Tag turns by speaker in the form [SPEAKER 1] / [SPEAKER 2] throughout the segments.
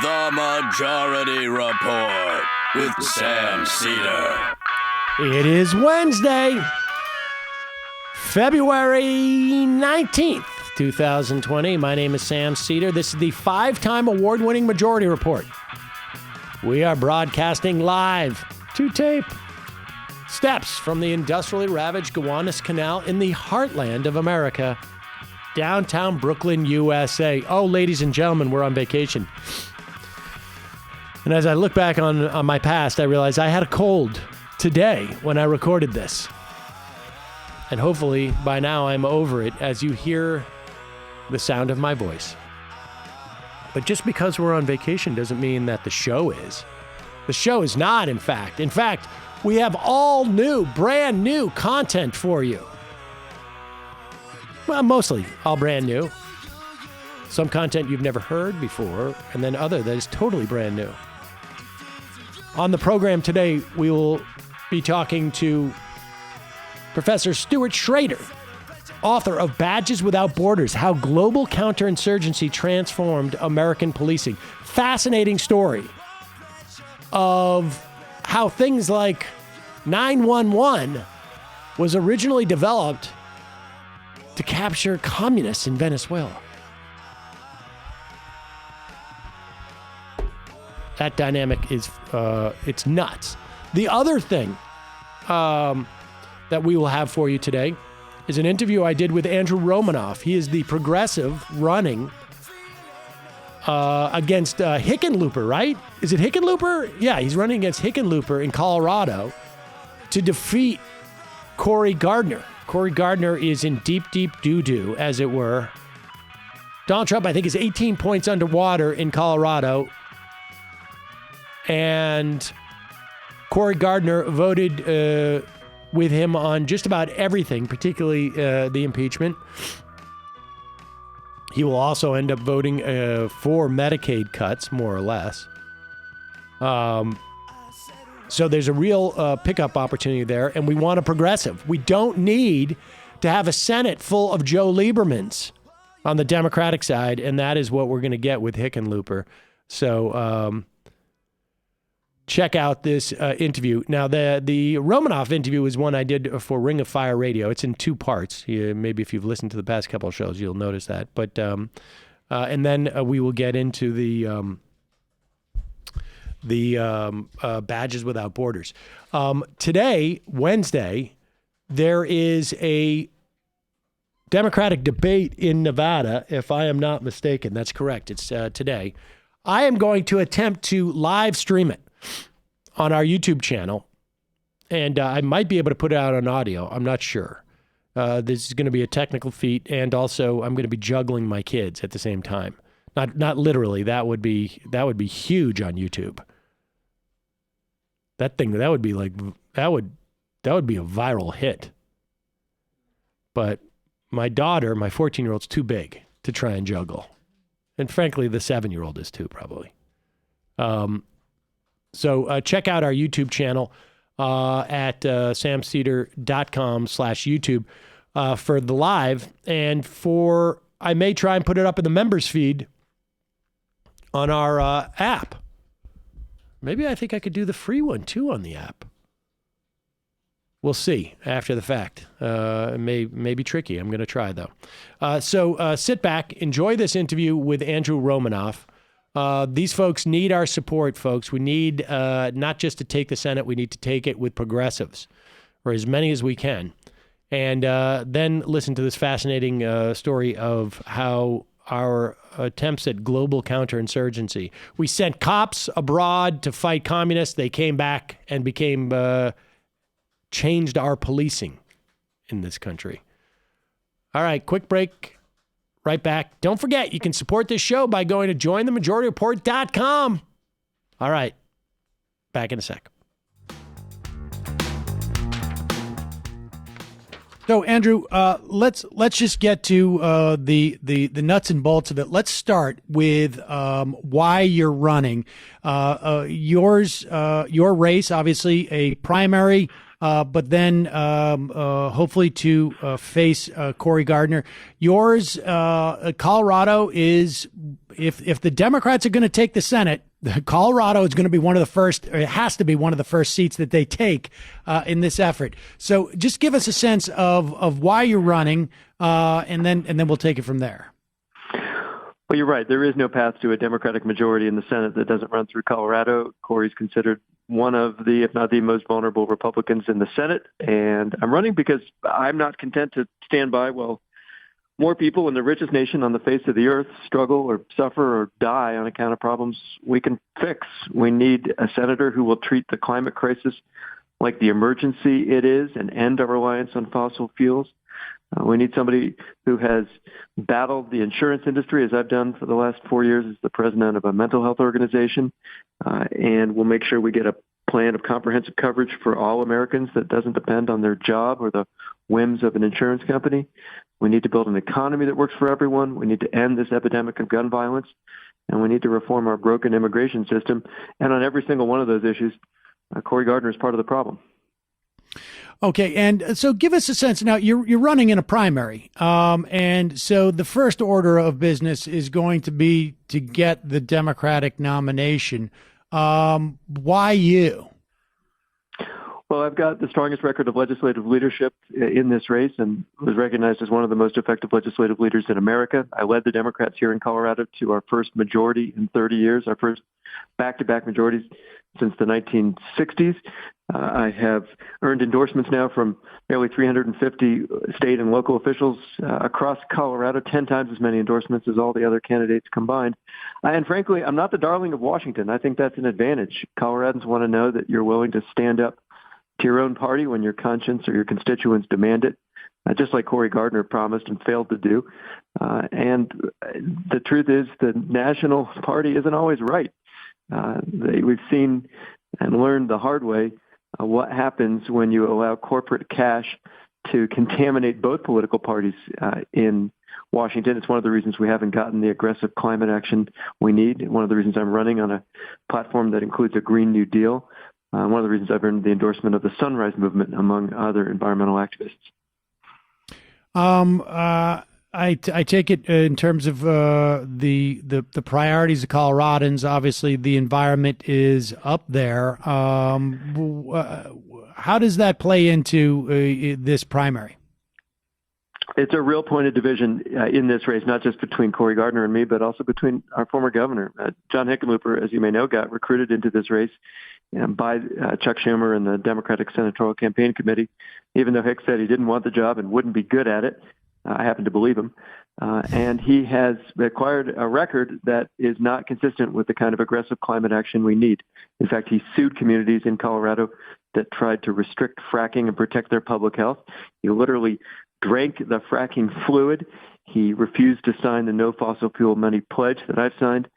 [SPEAKER 1] The Majority Report with Sam Seder.
[SPEAKER 2] It is Wednesday, February 19th, 2020. My name is Sam Seder. This is the 5-time award-winning Majority Report. We are broadcasting live to tape. Steps from the industrially ravaged Gowanus Canal in the heartland of America, downtown Brooklyn, USA. Oh, ladies and gentlemen, we're on vacation. And as I look back on my past, I realize I had a cold today when I recorded this. And hopefully by now I'm over it as you hear the sound of my voice. But just because we're on vacation doesn't mean that the show is. The show is not, in fact. In fact, we have all new, brand new content for you. Well, mostly all brand new. Some content you've never heard before, and then other that is totally brand new. On the program today, we will be talking to Professor Stuart Schrader, author of Badges Without Borders, How Global Counterinsurgency Transformed American Policing. Fascinating story of how things like 911 was originally developed to capture communists in Venezuela. That dynamic is, it's nuts. The other thing that we will have for you today is an interview I did with Andrew Romanov. He is the progressive running against Hickenlooper, right? Is it Hickenlooper? Yeah, he's running against Hickenlooper in Colorado to defeat Cory Gardner. Cory Gardner is in deep, deep doo-doo, as it were. Donald Trump, I think, is 18 points underwater in Colorado. And Cory Gardner voted with him on just about everything, particularly the impeachment. He will also end up voting for Medicaid cuts, more or less. So there's a real pickup opportunity there, and we want a progressive. We don't need to have a Senate full of Joe Liebermans on the Democratic side, and that is what we're going to get with Hickenlooper. So check out this interview. Now, the Romanoff interview is one I did for Ring of Fire Radio. It's in 2 parts. Maybe if you've listened to the past couple of shows, you'll notice that. But and then we will get into the Badges Without Borders. Today, Wednesday, there is a Democratic debate in Nevada, if I am not mistaken. That's correct. It's today. I am going to attempt to live stream it on our YouTube channel, and I might be able to put it out on audio. I'm not sure. This is going to be a technical feat, and also I'm going to be juggling my kids at the same time. Not literally. That would be huge on YouTube. That would be a viral hit. But my daughter, my 14-year-old's too big to try and juggle, and frankly, the 7-year-old is too, probably. So check out our YouTube channel at samceder.com/YouTube for the live, and I may try and put it up in the members feed on our app. Maybe I think I could do the free one too on the app. We'll see after the fact. It may be tricky. I'm going to try though. So sit back, enjoy this interview with Andrew Romanov. These folks need our support, folks. We need not just to take the Senate, we need to take it with progressives, or as many as we can. And then listen to this fascinating story of how our attempts at global counterinsurgency. We sent cops abroad to fight communists. They came back and changed our policing in this country. All right, quick break. Right back. Don't forget, you can support this show by going to jointhemajorityreport.com. All right. Back in a sec.
[SPEAKER 3] So, Andrew, let's just get to the nuts and bolts of it. Let's start with why you're running. Your race, obviously, a primary but then hopefully to face Cory Gardner. Yours, Colorado is, if the Democrats are going to take the Senate, Colorado is going to be one of the first, or it has to be one of the first seats that they take in this effort. So just give us a sense of why you're running, and then we'll take it from there.
[SPEAKER 4] Well, you're right. There is no path to a Democratic majority in the Senate that doesn't run through Colorado. Cory's considered one of the, if not the most vulnerable Republicans in the Senate. And I'm running because I'm not content to stand by while more people in the richest nation on the face of the earth struggle or suffer or die on account of problems we can fix. We need a senator who will treat the climate crisis like the emergency it is and end our reliance on fossil fuels. We need somebody who has battled the insurance industry, as I've done for the last 4 years as the president of a mental health organization, and we'll make sure we get a plan of comprehensive coverage for all Americans that doesn't depend on their job or the whims of an insurance company. We need to build an economy that works for everyone. We need to end this epidemic of gun violence, and we need to reform our broken immigration system. And on every single one of those issues, Cory Gardner is part of the problem.
[SPEAKER 3] Okay, and so give us a sense. Now, you're running in a primary, and so the first order of business is going to be to get the Democratic nomination. Why you?
[SPEAKER 4] Well, I've got the strongest record of legislative leadership in this race and was recognized as one of the most effective legislative leaders in America. I led the Democrats here in Colorado to our first majority in 30 years, our first back-to-back majorities since the 1960s. I have earned endorsements now from nearly 350 state and local officials across Colorado, 10 times as many endorsements as all the other candidates combined. And frankly, I'm not the darling of Washington. I think that's an advantage. Coloradans want to know that you're willing to stand up to your own party when your conscience or your constituents demand it, just like Cory Gardner promised and failed to do. And the truth is the national party isn't always right. We've seen and learned the hard way what happens when you allow corporate cash to contaminate both political parties in Washington. It's one of the reasons we haven't gotten the aggressive climate action we need. One of the reasons I'm running on a platform that includes a Green New Deal. One of the reasons I've earned the endorsement of the Sunrise Movement, among other environmental activists.
[SPEAKER 3] I take it in terms of the priorities of Coloradans. Obviously, the environment is up there. How does that play into this primary?
[SPEAKER 4] It's a real point of division in this race, not just between Cory Gardner and me, but also between our former governor. John Hickenlooper, as you may know, got recruited into this race by Chuck Schumer and the Democratic Senatorial Campaign Committee, even though Hick said he didn't want the job and wouldn't be good at it. I happen to believe him. And he has acquired a record that is not consistent with the kind of aggressive climate action we need. In fact, he sued communities in Colorado that tried to restrict fracking and protect their public health. He literally drank the fracking fluid. He refused to sign the No Fossil Fuel Money pledge that I've signed.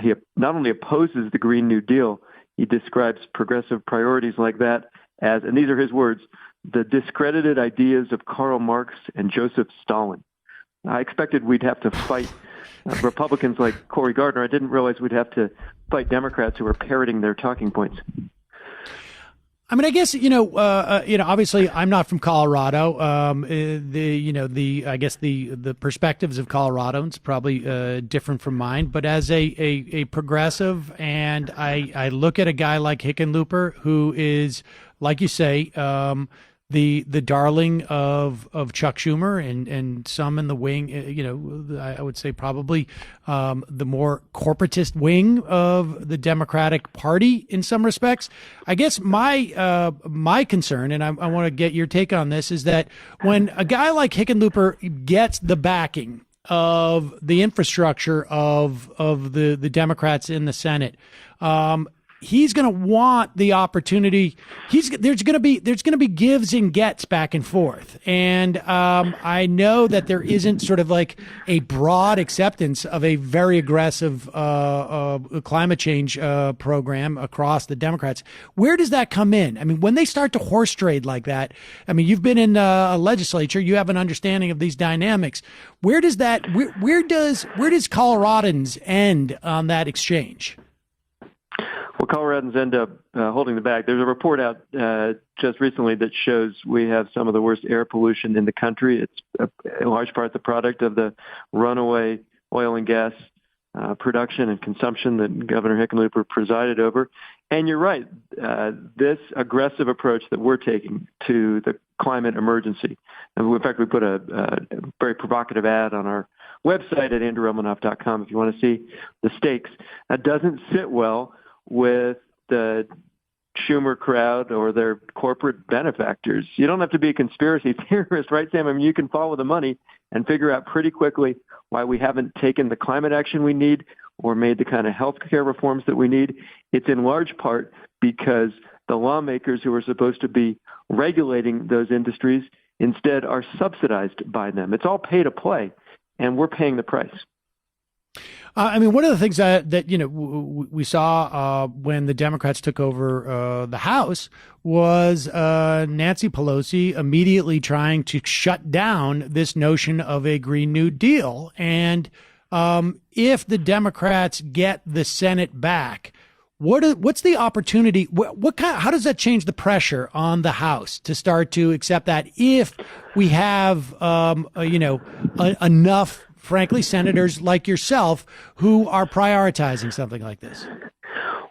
[SPEAKER 4] He not only opposes the Green New Deal, he describes progressive priorities like that as, and these are his words, the discredited ideas of Karl Marx and Joseph Stalin. I expected we'd have to fight Republicans like Cory Gardner. I didn't realize we'd have to fight Democrats who are parroting their talking points.
[SPEAKER 3] I mean, I guess, obviously I'm not from Colorado. The perspectives of Coloradans probably different from mine, but as a progressive, and I look at a guy like Hickenlooper, who is, like you say, the darling of Chuck Schumer and some in the wing, I would say probably the more corporatist wing of the Democratic Party in some respects. I guess my concern, and I want to get your take on this, is that when a guy like Hickenlooper gets the backing of the infrastructure of the Democrats in the Senate, he's going to want the opportunity. There's going to be gives and gets back and forth. And I know that there isn't sort of like a broad acceptance of a very aggressive climate change program across the Democrats. Where does that come in? I mean, when they start to horse trade like that, I mean, you've been in a legislature, you have an understanding of these dynamics. Where does Coloradans end on that exchange?
[SPEAKER 4] Well, Coloradans end up holding the bag. There's a report out just recently that shows we have some of the worst air pollution in the country. It's in large part the product of the runaway oil and gas production and consumption that Governor Hickenlooper presided over. And you're right, this aggressive approach that we're taking to the climate emergency. And in fact, we put a very provocative ad on our website at andrewromanoff.com if you want to see the stakes. That doesn't sit well with the Schumer crowd or their corporate benefactors. You don't have to be a conspiracy theorist, right, Sam? I mean, you can follow the money and figure out pretty quickly why we haven't taken the climate action we need or made the kind of health care reforms that we need. It's in large part because the lawmakers who are supposed to be regulating those industries instead are subsidized by them. It's all pay to play, and we're paying the price.
[SPEAKER 3] I mean, one of the things that we saw when the Democrats took over the House was Nancy Pelosi immediately trying to shut down this notion of a Green New Deal. And if the Democrats get the Senate back, what's the opportunity? How does that change the pressure on the House to start to accept that if we have enough, frankly, senators like yourself who are prioritizing something like this?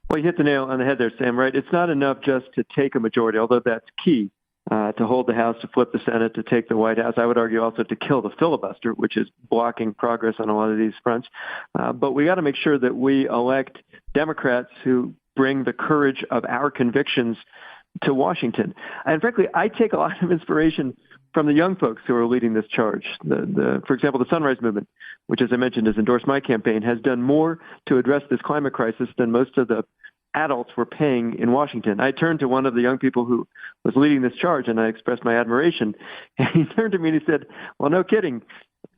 [SPEAKER 4] Well, you hit the nail on the head there, Sam, right? It's not enough just to take a majority, although that's key, to hold the House, to flip the Senate, to take the White House. I would argue also to kill the filibuster, which is blocking progress on a lot of these fronts. But we got to make sure that we elect Democrats who bring the courage of our convictions to Washington. And frankly, I take a lot of inspiration from the young folks who are leading this charge. For example, the Sunrise Movement, which, as I mentioned, has endorsed my campaign, has done more to address this climate crisis than most of the adults were paying in Washington. I turned to one of the young people who was leading this charge, and I expressed my admiration. And he turned to me and he said, "Well, no kidding,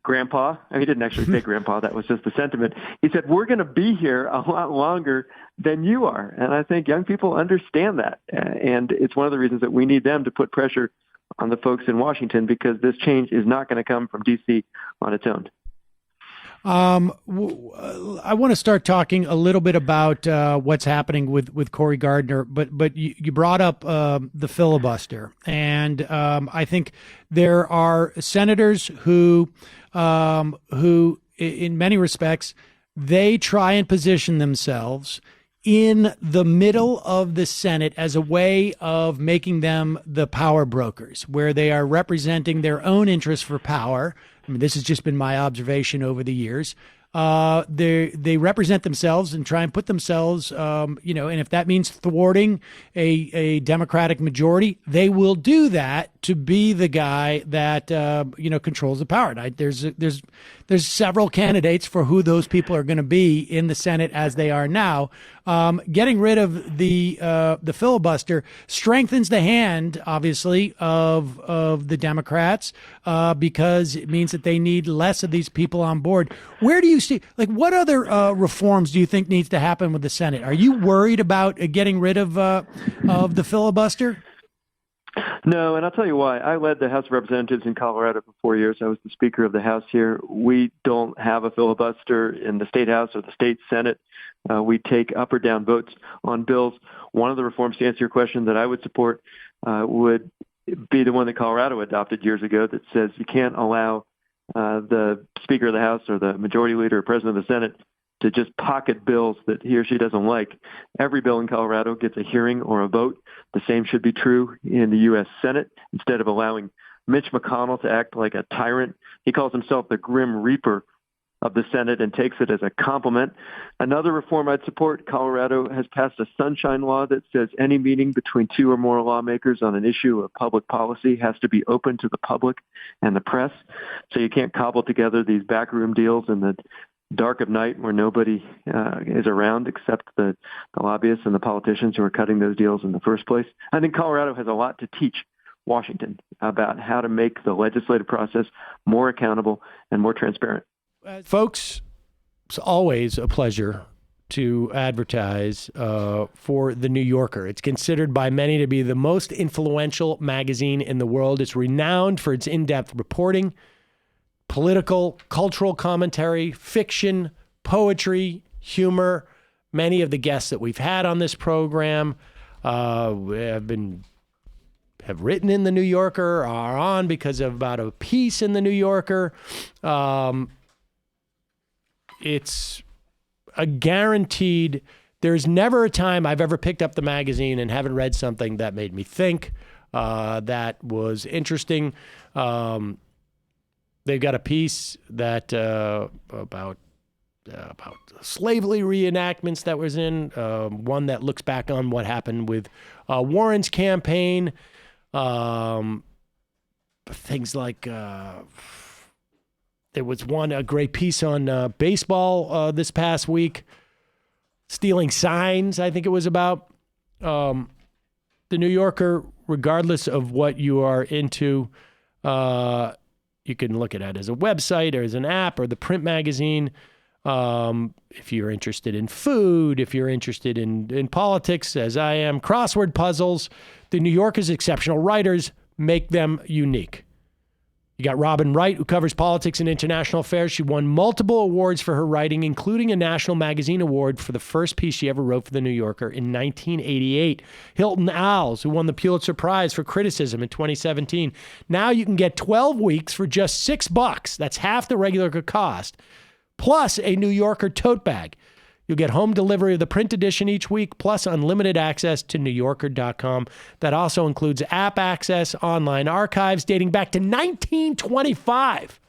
[SPEAKER 4] Grandpa." And he didn't actually say Grandpa. That was just the sentiment. He said, "We're going to be here a lot longer than you are." And I think young people understand that. And it's one of the reasons that we need them to put pressure on the folks in Washington, because this change is not going to come from D.C. on its own.
[SPEAKER 3] I want to start talking a little bit about what's happening with Cory Gardner, but you brought up the filibuster, and I think there are senators who in many respects, they try and position themselves in the middle of the Senate as a way of making them the power brokers, where they are representing their own interests for power. I mean, this has just been my observation over the years. They represent themselves and try and put themselves, and if that means thwarting a Democratic majority, they will do that to be the guy that controls the power. And there's several candidates for who those people are going to be in the Senate as they are now. Getting rid of the filibuster strengthens the hand, obviously, of the Democrats because it means that they need less of these people on board. Where do you see, what other reforms do you think needs to happen with the Senate? Are you worried about getting rid of the filibuster?
[SPEAKER 4] No, and I'll tell you why. I led the House of Representatives in Colorado for 4 years. I was the Speaker of the House here. We don't have a filibuster in the State House or the State Senate. We take up or down votes on bills. One of the reforms, to answer your question, that I would support would be the one that Colorado adopted years ago that says you can't allow the Speaker of the House or the Majority Leader or President of the Senate to just pocket bills that he or she doesn't like. Every bill in Colorado gets a hearing or a vote. The same should be true in the U.S. Senate. Instead of allowing Mitch McConnell to act like a tyrant, he calls himself the Grim Reaper of the Senate and takes it as a compliment. Another reform I'd support, Colorado has passed a sunshine law that says any meeting between two or more lawmakers on an issue of public policy has to be open to the public and the press. So you can't cobble together these backroom deals in the dark of night where nobody is around except the lobbyists and the politicians who are cutting those deals in the first place. I think Colorado has a lot to teach Washington about how to make the legislative process more accountable and more transparent.
[SPEAKER 2] Folks, it's always a pleasure to advertise for The New Yorker. It's considered by many to be the most influential magazine in the world. It's renowned for its in-depth reporting, political, cultural commentary, fiction, poetry, humor. Many of the guests that we've had on this program have been have written in the New Yorker are on because of about a piece in the New Yorker. It's a guaranteed. There's never a time I've ever picked up the magazine and haven't read something that made me think, that was interesting. They've got a piece that about slavery reenactments that was in, one that looks back on what happened with Warren's campaign, things like there was a great piece on baseball this past week, stealing signs, I think it was about. The New Yorker, regardless of what you are into, you can look at it as a website or as an app or the print magazine. If you're interested in food, if you're interested in politics, as I am, crossword puzzles, the New Yorker's exceptional writers make them unique. You got Robin Wright, who covers politics and international affairs. She won multiple awards for her writing, including a National Magazine Award for the first piece she ever wrote for The New Yorker in 1988. Hilton Als, who won the Pulitzer Prize for criticism in 2017. Now you can get 12 weeks for just $6. That's half the regular cost, plus a New Yorker tote bag. You'll get home delivery of the print edition each week, plus unlimited access to NewYorker.com. That also includes app access, online archives dating back to 1925,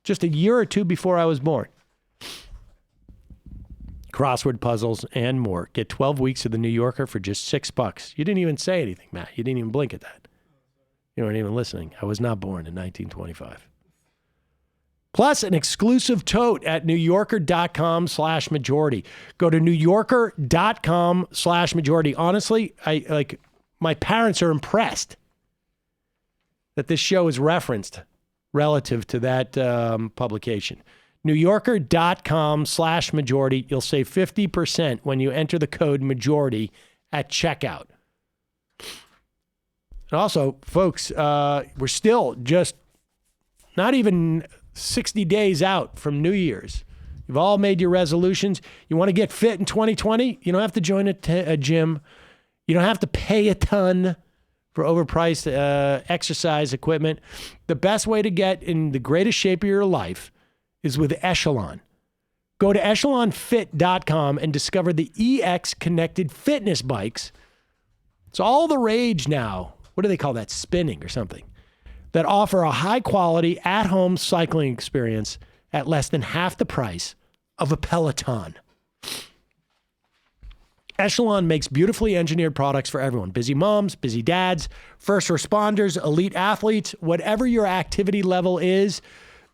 [SPEAKER 2] just a year or two before I was born. Crossword puzzles and more. Get 12 weeks of The New Yorker for just $6. You didn't even say anything, Matt. You didn't even blink at that. You weren't even listening. I was not born in 1925. Plus an exclusive tote at NewYorker.com/majority. Go to NewYorker.com/majority. Honestly, my parents are impressed that this show is referenced relative to that publication. NewYorker.com/majority. You'll save 50% when you enter the code majority at checkout. And also, folks, we're still just not even 60 days out from New Year's. You've all made your resolutions. You want to get fit in 2020? You don't have to join a gym. You don't have to pay a ton for overpriced exercise equipment. The best way to get in the greatest shape of your life is with Echelon. Go to echelonfit.com and discover the EX connected fitness bikes. It's all the rage now. What do they call that? Spinning or something. That offer a high-quality, at-home cycling experience at less than half the price of a Peloton. Echelon makes beautifully engineered products for everyone. Busy moms, busy dads, first responders, elite athletes, whatever your activity level is,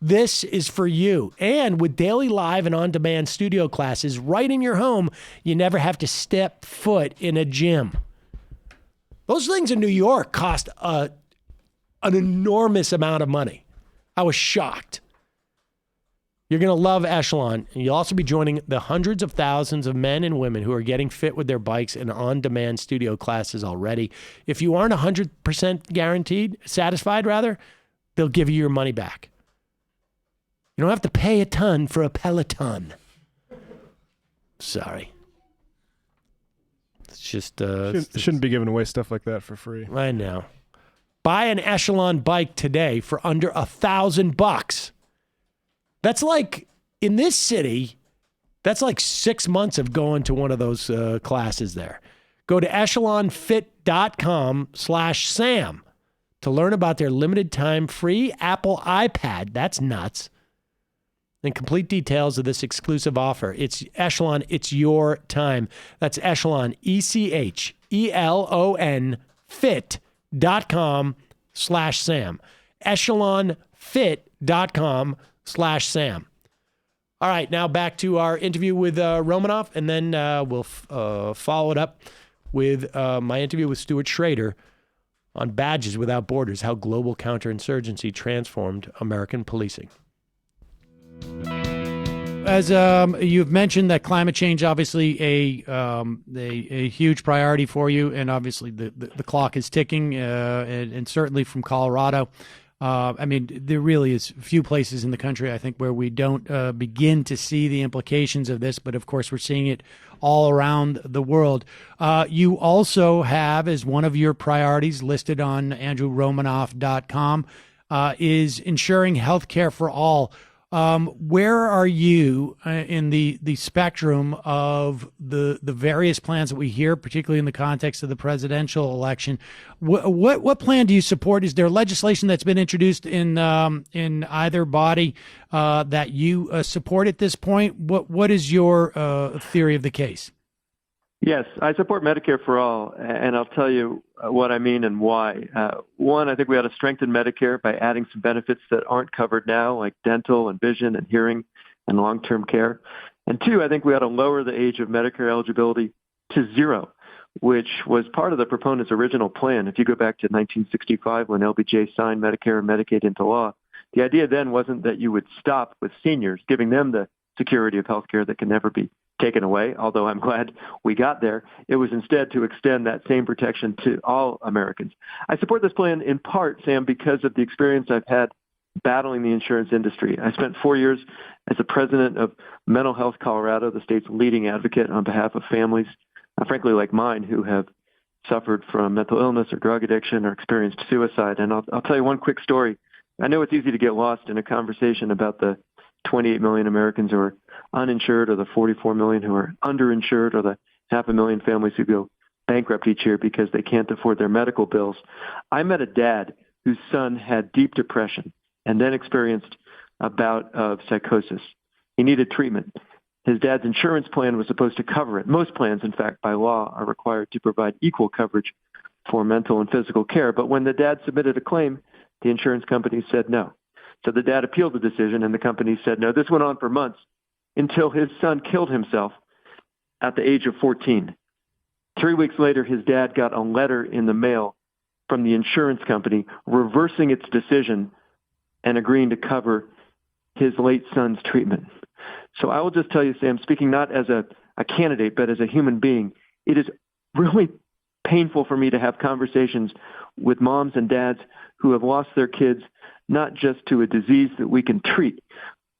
[SPEAKER 2] this is for you. And with daily live and on-demand studio classes right in your home, you never have to step foot in a gym. Those things in New York cost an enormous amount of money. I was shocked. You're going to love Echelon. And you'll also be joining the hundreds of thousands of men and women who are getting fit with their bikes and on-demand studio classes already. If you aren't 100% satisfied, they'll give you your money back. You don't have to pay a ton for a Peloton. Sorry. It's just...
[SPEAKER 5] shouldn't be giving away stuff like that for free.
[SPEAKER 2] I know. Buy an Echelon bike today for under $1,000. That's like, in this city, that's like 6 months of going to one of those classes there. Go to echelonfit.com/Sam to learn about their limited time free Apple iPad. That's nuts. And complete details of this exclusive offer. It's Echelon. It's your time. That's Echelon, ECHELON, fit.com/Sam. echelonfit.com/Sam. All right, now back to our interview with Romanoff, and then we'll follow it up with my interview with Stuart Schrader on Badges Without Borders, how global counterinsurgency transformed American policing.
[SPEAKER 3] As you've mentioned, that climate change, obviously a huge priority for you, and obviously the clock is ticking, and certainly from Colorado. I mean, there really is few places in the country, I think, where we don't begin to see the implications of this. But of course, we're seeing it all around the world. You also have, as one of your priorities listed on AndrewRomanoff.com, is ensuring health care for all. Where are you in the spectrum of the various plans that we hear, particularly in the context of the presidential election? What plan do you support? Is there legislation that's been introduced in either body that you support at this point? What is your theory of the case?
[SPEAKER 4] Yes, I support Medicare for all, and I'll tell you what I mean and why. One, I think we ought to strengthen Medicare by adding some benefits that aren't covered now, like dental and vision and hearing and long-term care. And two, I think we ought to lower the age of Medicare eligibility to 0, which was part of the proponents' original plan. If you go back to 1965, when LBJ signed Medicare and Medicaid into law, the idea then wasn't that you would stop with seniors, giving them the security of health care that can never be taken away, although I'm glad we got there. It was instead to extend that same protection to all Americans. I support this plan in part, Sam, because of the experience I've had battling the insurance industry. I spent 4 years as the president of Mental Health Colorado, the state's leading advocate on behalf of families, frankly, like mine, who have suffered from mental illness or drug addiction or experienced suicide. And I'll tell you one quick story. I know it's easy to get lost in a conversation about the 28 million Americans who are uninsured, or the 44 million who are underinsured, or the 500,000 families who go bankrupt each year because they can't afford their medical bills. I met a dad whose son had deep depression and then experienced a bout of psychosis. He needed treatment. His dad's insurance plan was supposed to cover it. Most plans, in fact, by law, are required to provide equal coverage for mental and physical care. But when the dad submitted a claim, the insurance company said no. So the dad appealed the decision, and the company said no. This went on for months until his son killed himself at the age of 14. 3 weeks later, his dad got a letter in the mail from the insurance company reversing its decision and agreeing to cover his late son's treatment. So I will just tell you, Sam, speaking not as a candidate, but as a human being, it is really painful for me to have conversations with moms and dads who have lost their kids, not just to a disease that we can treat,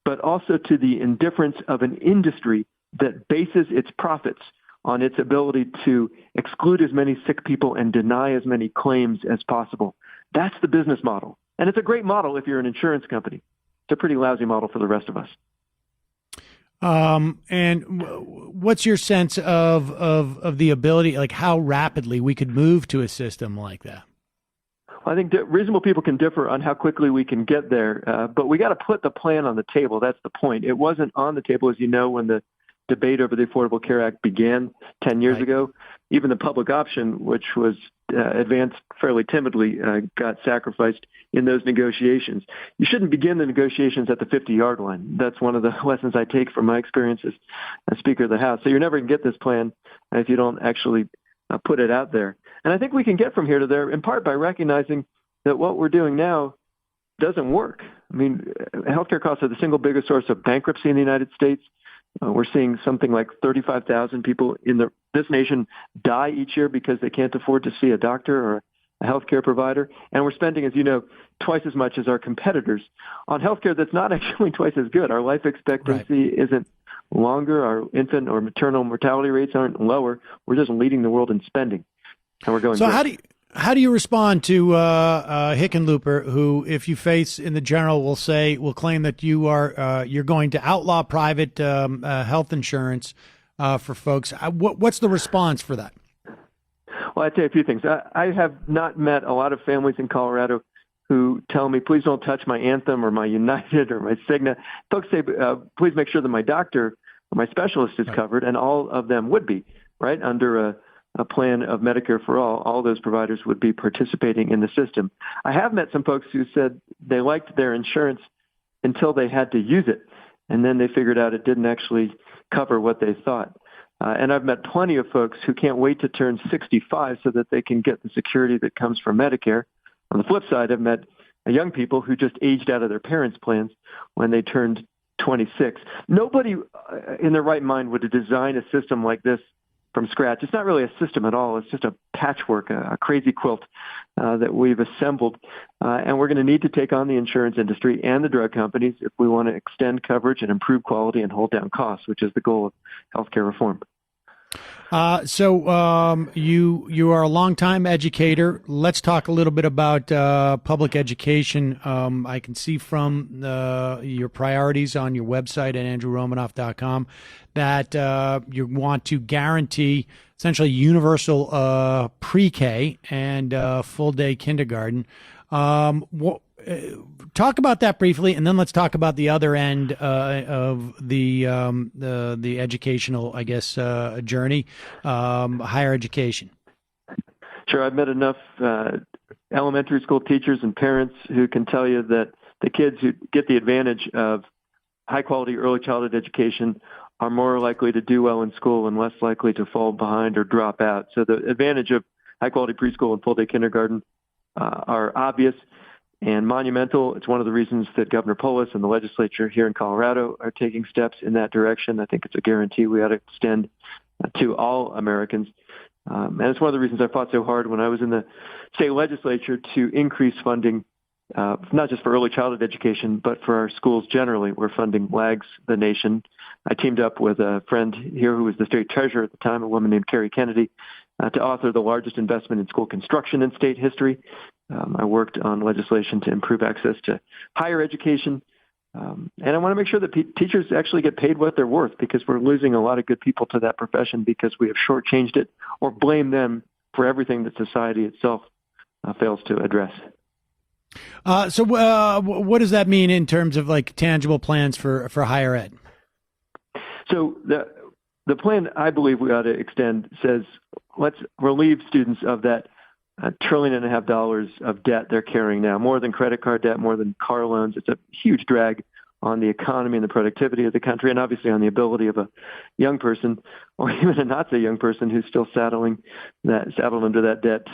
[SPEAKER 4] but also to the indifference of an industry that bases its profits on its ability to exclude as many sick people and deny as many claims as possible. That's the business model. And it's a great model if you're an insurance company. It's a pretty lousy model for the rest of us.
[SPEAKER 3] And what's your sense of the ability, like how rapidly we could move to a system like that?
[SPEAKER 4] I think reasonable people can differ on how quickly we can get there, but we got to put the plan on the table. That's the point. It wasn't on the table, as you know, when the debate over the Affordable Care Act began 10 years ago. Even the public option, which was advanced fairly timidly, got sacrificed in those negotiations. You shouldn't begin the negotiations at the 50-yard line. That's one of the lessons I take from my experience as a Speaker of the House. So you're never going to get this plan if you don't actually put it out there. And I think we can get from here to there in part by recognizing that what we're doing now doesn't work. I mean, healthcare costs are the single biggest source of bankruptcy in the United States. We're seeing something like 35,000 people in this nation die each year because they can't afford to see a doctor or a healthcare provider. And we're spending, as you know, twice as much as our competitors on healthcare that's not actually twice as good. Our life expectancy isn't longer. Our infant or maternal mortality rates aren't lower. We're just leading the world in spending. And we're going.
[SPEAKER 3] So how do you respond to Hickenlooper, who, if you face in the general, will claim that you're going to outlaw private health insurance for folks? What's the response for that?
[SPEAKER 4] Well, I'd say a few things. I have not met a lot of families in Colorado who tell me, please don't touch my Anthem or my United or my Cigna. Folks say, please make sure that my doctor or my specialist is covered, and all of them would be, right, under a plan of Medicare for all. All those providers would be participating in the system. I have met some folks who said they liked their insurance until they had to use it, and then they figured out it didn't actually cover what they thought. And I've met plenty of folks who can't wait to turn 65 so that they can get the security that comes from Medicare. On the flip side, I've met young people who just aged out of their parents' plans when they turned 26. Nobody in their right mind would design a system like this from scratch. It's not really a system at all. It's just a patchwork, a crazy quilt that we've assembled. And we're going to need to take on the insurance industry and the drug companies if we want to extend coverage and improve quality and hold down costs, which is the goal of healthcare reform.
[SPEAKER 3] So you are a longtime educator. Let's talk a little bit about public education. I can see from your priorities on your website at andrewromanoff.com that you want to guarantee essentially universal pre-K and full-day kindergarten. Talk about that briefly, and then let's talk about the other end of the educational, I guess, journey, higher education.
[SPEAKER 4] Sure. I've met enough elementary school teachers and parents who can tell you that the kids who get the advantage of high-quality early childhood education are more likely to do well in school and less likely to fall behind or drop out. So the advantage of high-quality preschool and full-day kindergarten are obvious and monumental. It's one of the reasons that Governor Polis and the legislature here in Colorado are taking steps in that direction. I think it's a guarantee we ought to extend to all Americans. And it's one of the reasons I fought so hard when I was in the state legislature to increase funding, not just for early childhood education, but for our schools generally, where funding lags the nation. I teamed up with a friend here who was the state treasurer at the time, a woman named Carrie Kennedy, to author the largest investment in school construction in state history. I worked on legislation to improve access to higher education. And I want to make sure that teachers actually get paid what they're worth, because we're losing a lot of good people to that profession because we have shortchanged it or blame them for everything that society itself fails to address.
[SPEAKER 3] So what does that mean in terms of like tangible plans for higher ed?
[SPEAKER 4] So the plan I believe we ought to extend says, let's relieve students of that $1.5 trillion of debt they're carrying now, more than credit card debt, more than car loans. It's a huge drag on the economy and the productivity of the country, and obviously on the ability of a young person, or even a not so young person who's still saddled into that debt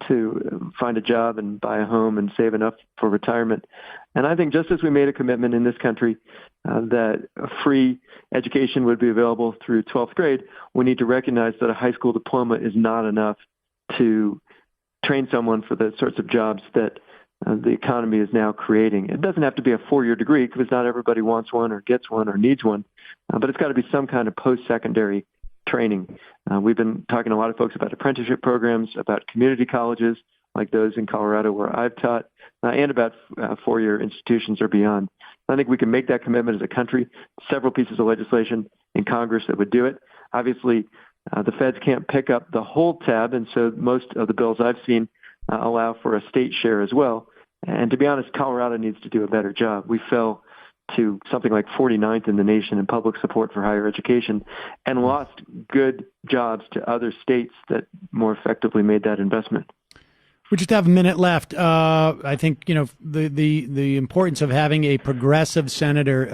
[SPEAKER 4] to find a job and buy a home and save enough for retirement. And I think just as we made a commitment in this country that a free education would be available through 12th grade, we need to recognize that a high school diploma is not enough to train someone for the sorts of jobs that the economy is now creating. It doesn't have to be a 4-year degree, because not everybody wants one or gets one or needs one, but it's got to be some kind of post-secondary training. We've been talking to a lot of folks about apprenticeship programs, about community colleges like those in Colorado where I've taught, and about 4-year institutions or beyond. I think we can make that commitment as a country. Several pieces of legislation in Congress that would do it. Obviously, the feds can't pick up the whole tab, and so most of the bills I've seen allow for a state share as well. And to be honest, Colorado needs to do a better job. We fell to something like 49th in the nation in public support for higher education and lost good jobs to other states that more effectively made that investment.
[SPEAKER 3] We just have a minute left. I think, you know, the importance of having a progressive senator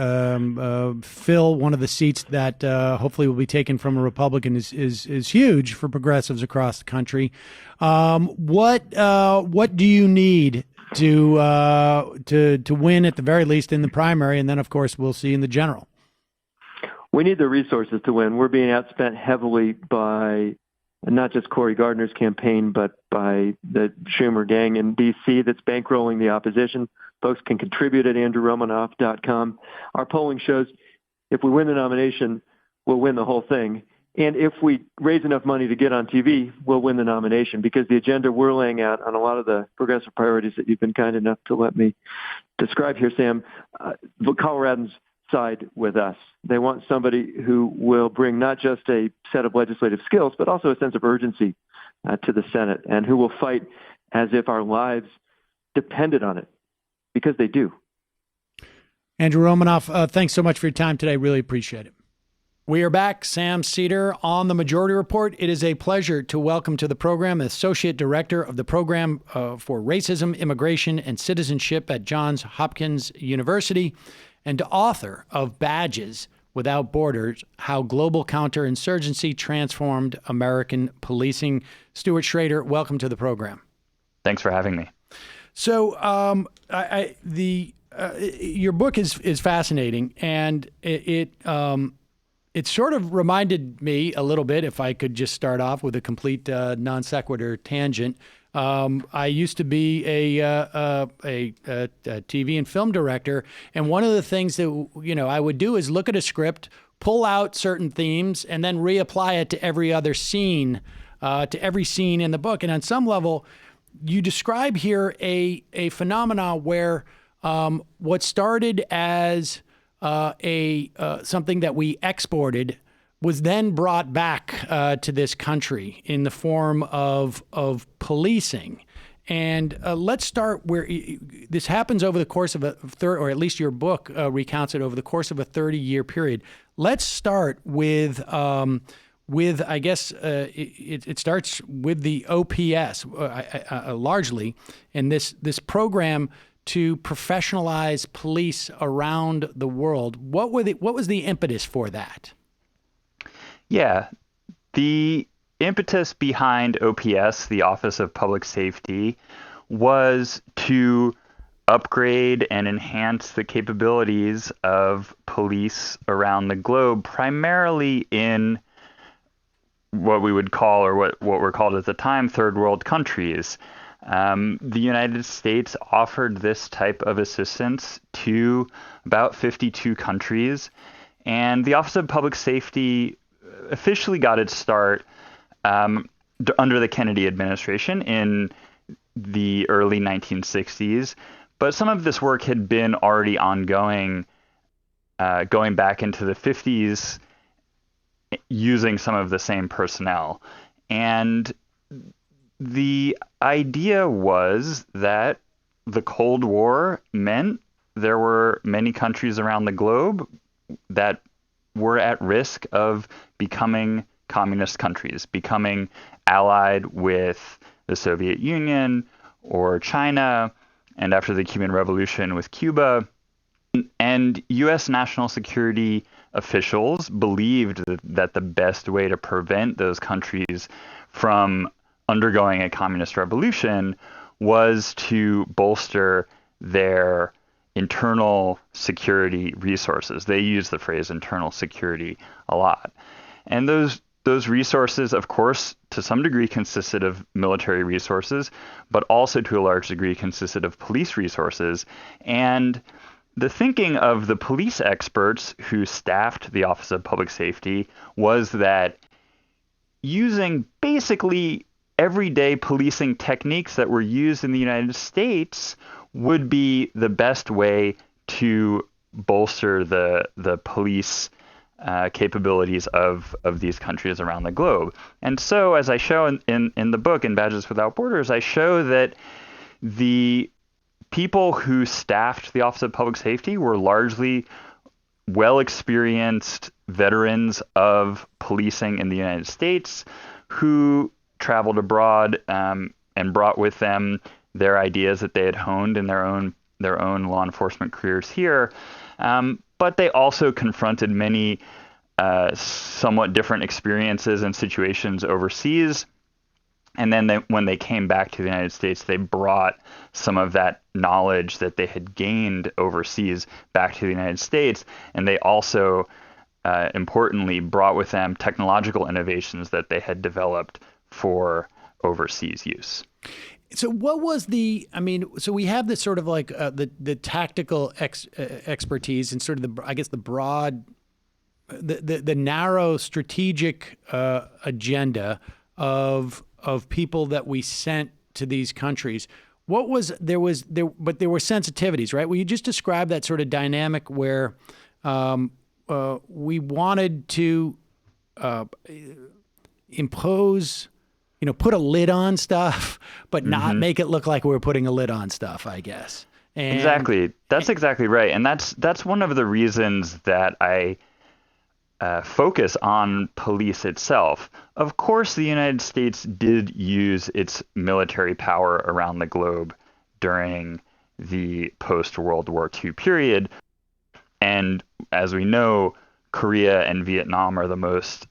[SPEAKER 3] fill one of the seats that hopefully will be taken from a Republican is huge for progressives across the country. What do you need to win at the very least in the primary, and then of course we'll see in the general?
[SPEAKER 4] We need the resources to win. We're being outspent heavily by not just Cory Gardner's campaign, but by the Schumer gang in D.C. that's bankrolling the opposition. Folks can contribute at andrewromanoff.com. Our polling shows if we win the nomination, we'll win the whole thing. And if we raise enough money to get on TV, we'll win the nomination, because the agenda we're laying out on a lot of the progressive priorities that you've been kind enough to let me describe here, Sam, the Coloradans side with us. They want somebody who will bring not just a set of legislative skills, but also a sense of urgency to the Senate, and who will fight as if our lives depended on it, because they do.
[SPEAKER 3] Andrew Romanoff, thanks so much for your time today. Really appreciate it.
[SPEAKER 2] We are back. Sam Seder on the Majority Report. It is a pleasure to welcome to the program Associate Director of the Program for Racism, Immigration, and Citizenship at Johns Hopkins University, and author of Badges Without Borders, How Global Counterinsurgency Transformed American Policing. Stuart Schrader, welcome to the program.
[SPEAKER 6] Thanks for having me.
[SPEAKER 2] So your book is fascinating, and it It sort of reminded me a little bit, if I could just start off with a complete non sequitur tangent. I used to be a TV and film director, and one of the things that I would do is look at a script, pull out certain themes, and then reapply it to every other scene, to every scene in the book. And on some level, you describe here a phenomena where what started as something that we exported was then brought back to this country in the form of policing. And let's start where this happens over the course of or at least your book recounts it over the course of a 30-year period. Let's start with I guess it starts with the OPS largely, and this program to professionalize police around the world. What was the impetus for that?
[SPEAKER 6] Yeah, the impetus behind OPS, the Office of Public Safety, was to upgrade and enhance the capabilities of police around the globe, primarily in what we would call, or what were called at the time, third world countries. The United States offered this type of assistance to about 52 countries, and the Office of Public Safety officially got its start under the Kennedy administration in the early 1960s, but some of this work had been already ongoing going back into the 50s using some of the same personnel. And the idea was that the Cold War meant there were many countries around the globe that were at risk of becoming communist countries, becoming allied with the Soviet Union or China, and after the Cuban Revolution with Cuba. And U.S. national security officials believed that the best way to prevent those countries from undergoing a communist revolution was to bolster their internal security resources. They use the phrase internal security a lot. And those resources, of course, to some degree consisted of military resources, but also to a large degree consisted of police resources. And the thinking of the police experts who staffed the Office of Public Safety was that using basically everyday policing techniques that were used in the United States would be the best way to bolster the police capabilities of these countries around the globe. And so, as I show in the book, in Badges Without Borders, I show that the people who staffed the Office of Public Safety were largely well-experienced veterans of policing in the United States who traveled abroad and brought with them their ideas that they had honed in their own law enforcement careers here. But they also confronted many somewhat different experiences and situations overseas. And then when they came back to the United States, they brought some of that knowledge that they had gained overseas back to the United States. And they also, importantly, brought with them technological innovations that they had developed for overseas use.
[SPEAKER 2] So what was so we have this sort of like the tactical expertise and sort of the broad, the narrow strategic agenda of people that we sent to these countries. But there were sensitivities, right? Well, you just described that sort of dynamic where we wanted to impose, put a lid on stuff, but not make it look like we were putting a lid on stuff, I guess.
[SPEAKER 6] Exactly. That's exactly right. And that's one of the reasons that I focus on police itself. Of course, the United States did use its military power around the globe during the post-World War II period. And as we know, Korea and Vietnam are the most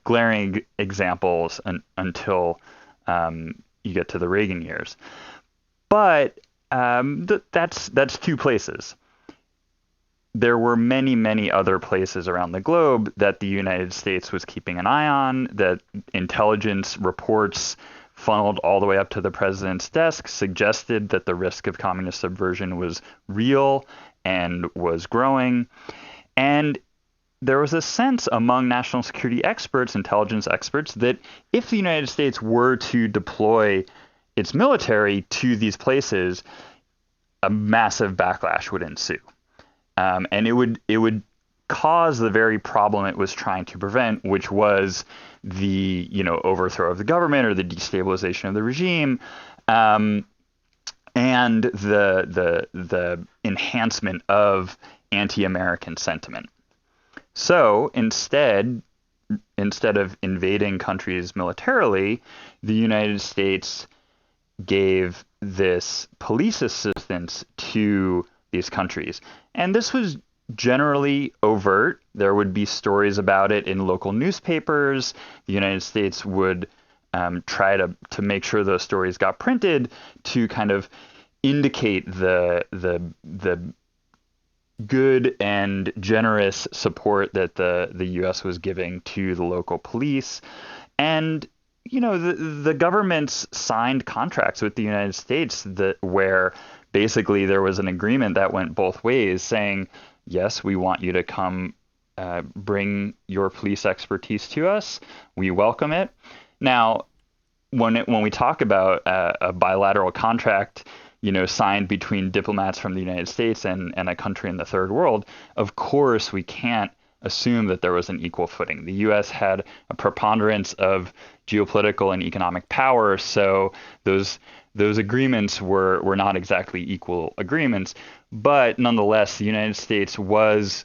[SPEAKER 6] glaring examples until you get to the Reagan years. But that's two places. there were many, many other places around the globe that the United States was keeping an eye on, that intelligence reports funneled all the way up to the president's desk suggested that the risk of communist subversion was real and was growing. And there was a sense among national security experts, intelligence experts, that if the United States were to deploy its military to these places, a massive backlash would ensue. And it would cause the very problem it was trying to prevent, which was the overthrow of the government or the destabilization of the regime, and the enhancement of anti-American sentiment. So instead of invading countries militarily, the United States gave this police assistance to these countries. And this was generally overt. There would be stories about it in local newspapers. The United States would try to make sure those stories got printed to kind of indicate the good and generous support that the U.S. was giving to the local police. And the governments signed contracts with the United States where basically there was an agreement that went both ways, saying, yes, we want you to come bring your police expertise to us. We welcome it. Now, when we talk about a bilateral contract, signed between diplomats from the United States and a country in the third world, of course we can't assume that there was an equal footing. The U.S. had a preponderance of geopolitical and economic power, so those agreements were not exactly equal agreements. But nonetheless, the United States was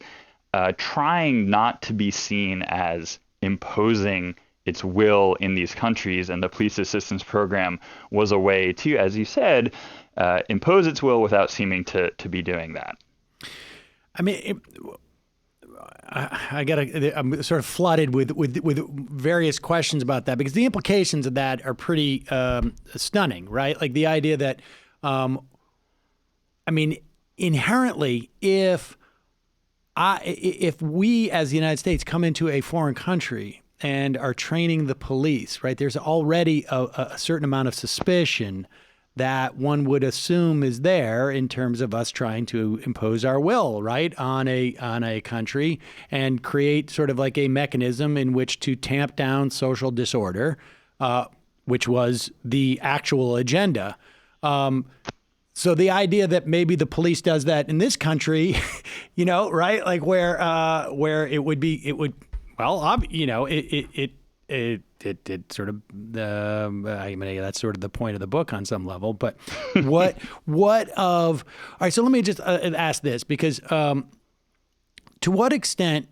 [SPEAKER 6] trying not to be seen as imposing its will in these countries, and the police assistance program was a way to, as you said, impose its will without seeming to be doing that.
[SPEAKER 2] I mean, I'm sort of flooded with various questions about that, because the implications of that are pretty stunning, right? Like the idea that, inherently, if we as the United States come into a foreign country and are training the police, right, there's already a certain amount of suspicion that one would assume is there in terms of us trying to impose our will, right, on a country and create sort of like a mechanism in which to tamp down social disorder, which was the actual agenda. So the idea that maybe the police does that in this country, right, like where it sort of, that's sort of the point of the book on some level. But all right, so let me just ask this, because to what extent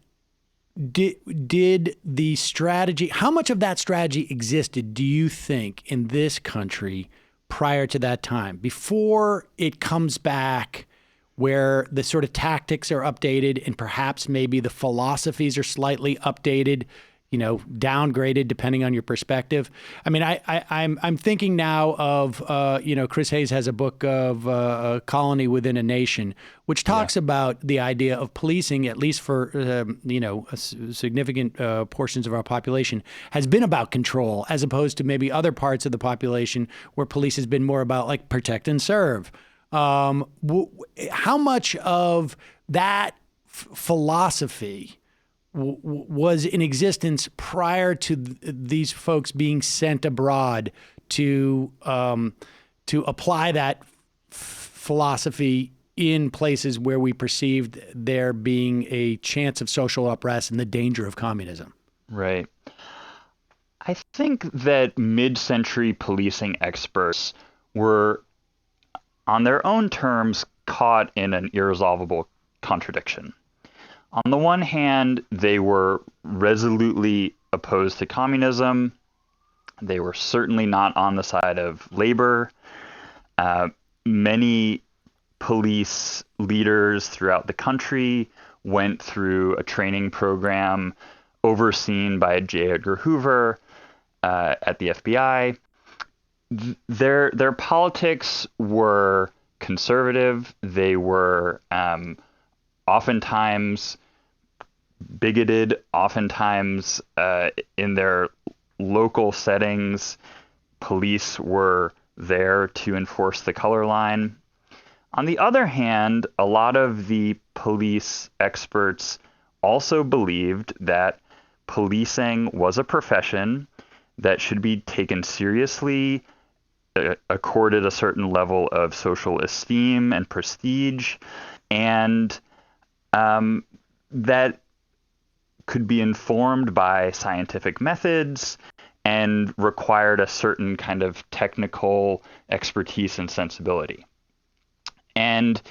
[SPEAKER 2] did the strategy, how much of that strategy existed, do you think, in this country prior to that time, before it comes back, where the sort of tactics are updated and perhaps maybe the philosophies are slightly updated, downgraded depending on your perspective? I mean, I'm thinking now of, Chris Hayes has a book of A Colony Within a Nation, which talks about the idea of policing, at least for, significant portions of our population, has been about control, as opposed to maybe other parts of the population where police has been more about like protect and serve. How much of that philosophy was in existence prior to these folks being sent abroad to apply that philosophy in places where we perceived there being a chance of social unrest and the danger of communism? Right.
[SPEAKER 6] I think that mid-century policing experts were, on their own terms, caught in an irresolvable contradiction. On the one hand, they were resolutely opposed to communism. They were certainly not on the side of labor. Many police leaders throughout the country went through a training program overseen by J. Edgar Hoover at the FBI. Their politics were conservative. They were oftentimes bigoted, oftentimes in their local settings, police were there to enforce the color line. On the other hand, a lot of the police experts also believed that policing was a profession that should be taken seriously, accorded a certain level of social esteem and prestige, and that could be informed by scientific methods and required a certain kind of technical expertise and sensibility. And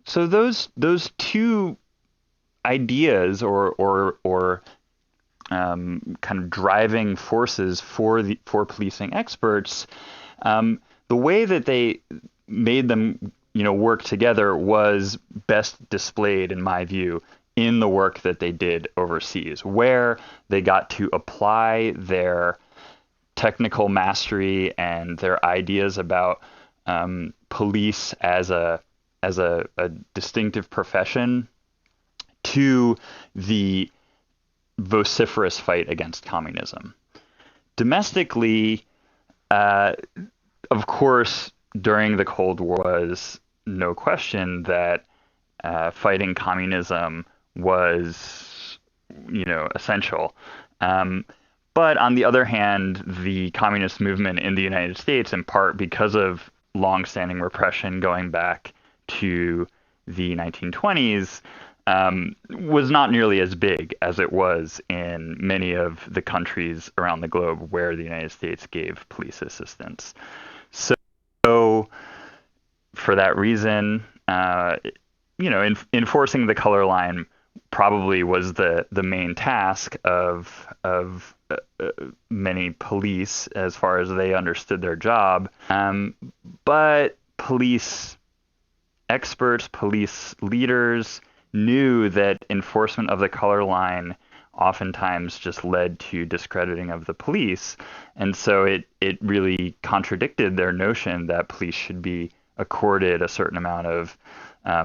[SPEAKER 6] so those two ideas or kind of driving forces for policing experts, the way that they made them work together was best displayed, in my view, in the work that they did overseas, where they got to apply their technical mastery and their ideas about police as a distinctive profession to the vociferous fight against communism. Domestically, of course, during the Cold War was no question that fighting communism was, essential. But on the other hand, the communist movement in the United States, in part because of longstanding repression going back to the 1920s, was not nearly as big as it was in many of the countries around the globe where the United States gave police assistance. So for that reason, enforcing the color line probably was the main task of many police as far as they understood their job. But police experts, police leaders knew that enforcement of the color line oftentimes just led to discrediting of the police. And so it really contradicted their notion that police should be accorded a certain amount of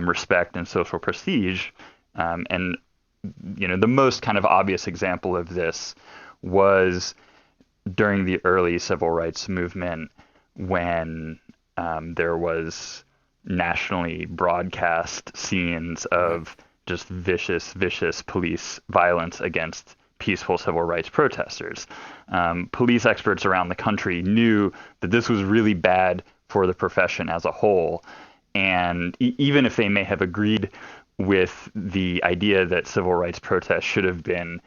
[SPEAKER 6] respect and social prestige. And the most kind of obvious example of this was during the early civil rights movement, when there was nationally broadcast scenes of just vicious police violence against peaceful civil rights protesters. Police experts around the country knew that this was really bad for the profession as a whole. And even if they may have agreed with the idea that civil rights protests should have been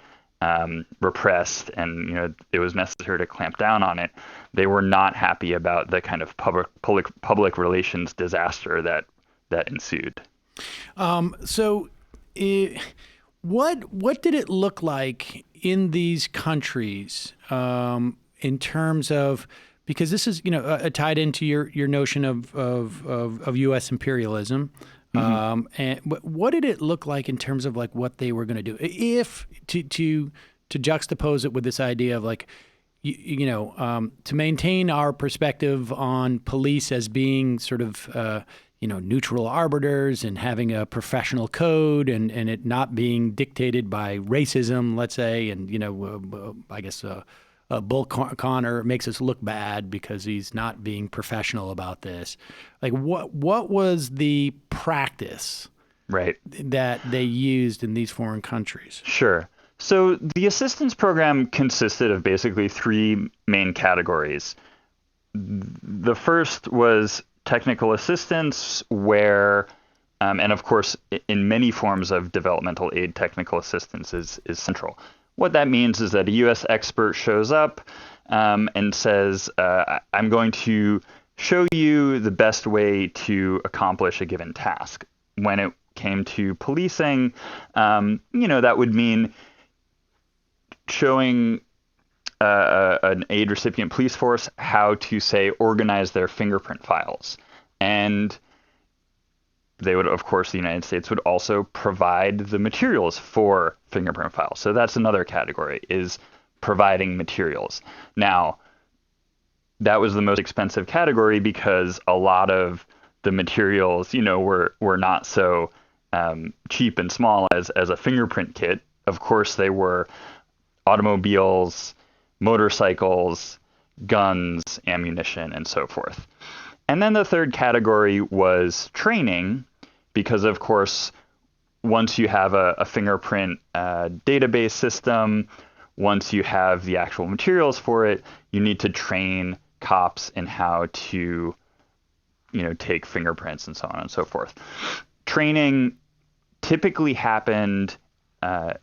[SPEAKER 6] repressed and it was necessary to clamp down on it, they were not happy about the kind of public relations disaster that ensued.
[SPEAKER 3] What did it look like in these countries in terms of, because this is tied into your notion of U.S. imperialism. Mm-hmm. And what did it look like in terms of like what they were going to do? If to juxtapose it with this idea of like, to maintain our perspective on police as being sort of, neutral arbiters and having a professional code and it not being dictated by racism, let's say, and, I guess Bull Connor makes us look bad because he's not being professional about this. Like what was the practice
[SPEAKER 6] right
[SPEAKER 3] that they used in these foreign countries?
[SPEAKER 6] Sure. So the assistance program consisted of basically three main categories. The first was technical assistance, where, and of course, in many forms of developmental aid, technical assistance is central. What that means is that a U.S. expert shows up and says, I'm going to show you the best way to accomplish a given task. When it came to policing, that would mean showing an aid recipient police force how to, say, organize their fingerprint files. And they would, of course, the United States would also provide the materials for fingerprint files. So that's another category, is providing materials. Now, that was the most expensive category because a lot of the materials, were not so cheap and small as a fingerprint kit. Of course, they were automobiles, motorcycles, guns, ammunition, and so forth. And then the third category was training, because of course, once you have a fingerprint database system, once you have the actual materials for it, you need to train cops in how to, take fingerprints and so on and so forth. Training typically happened at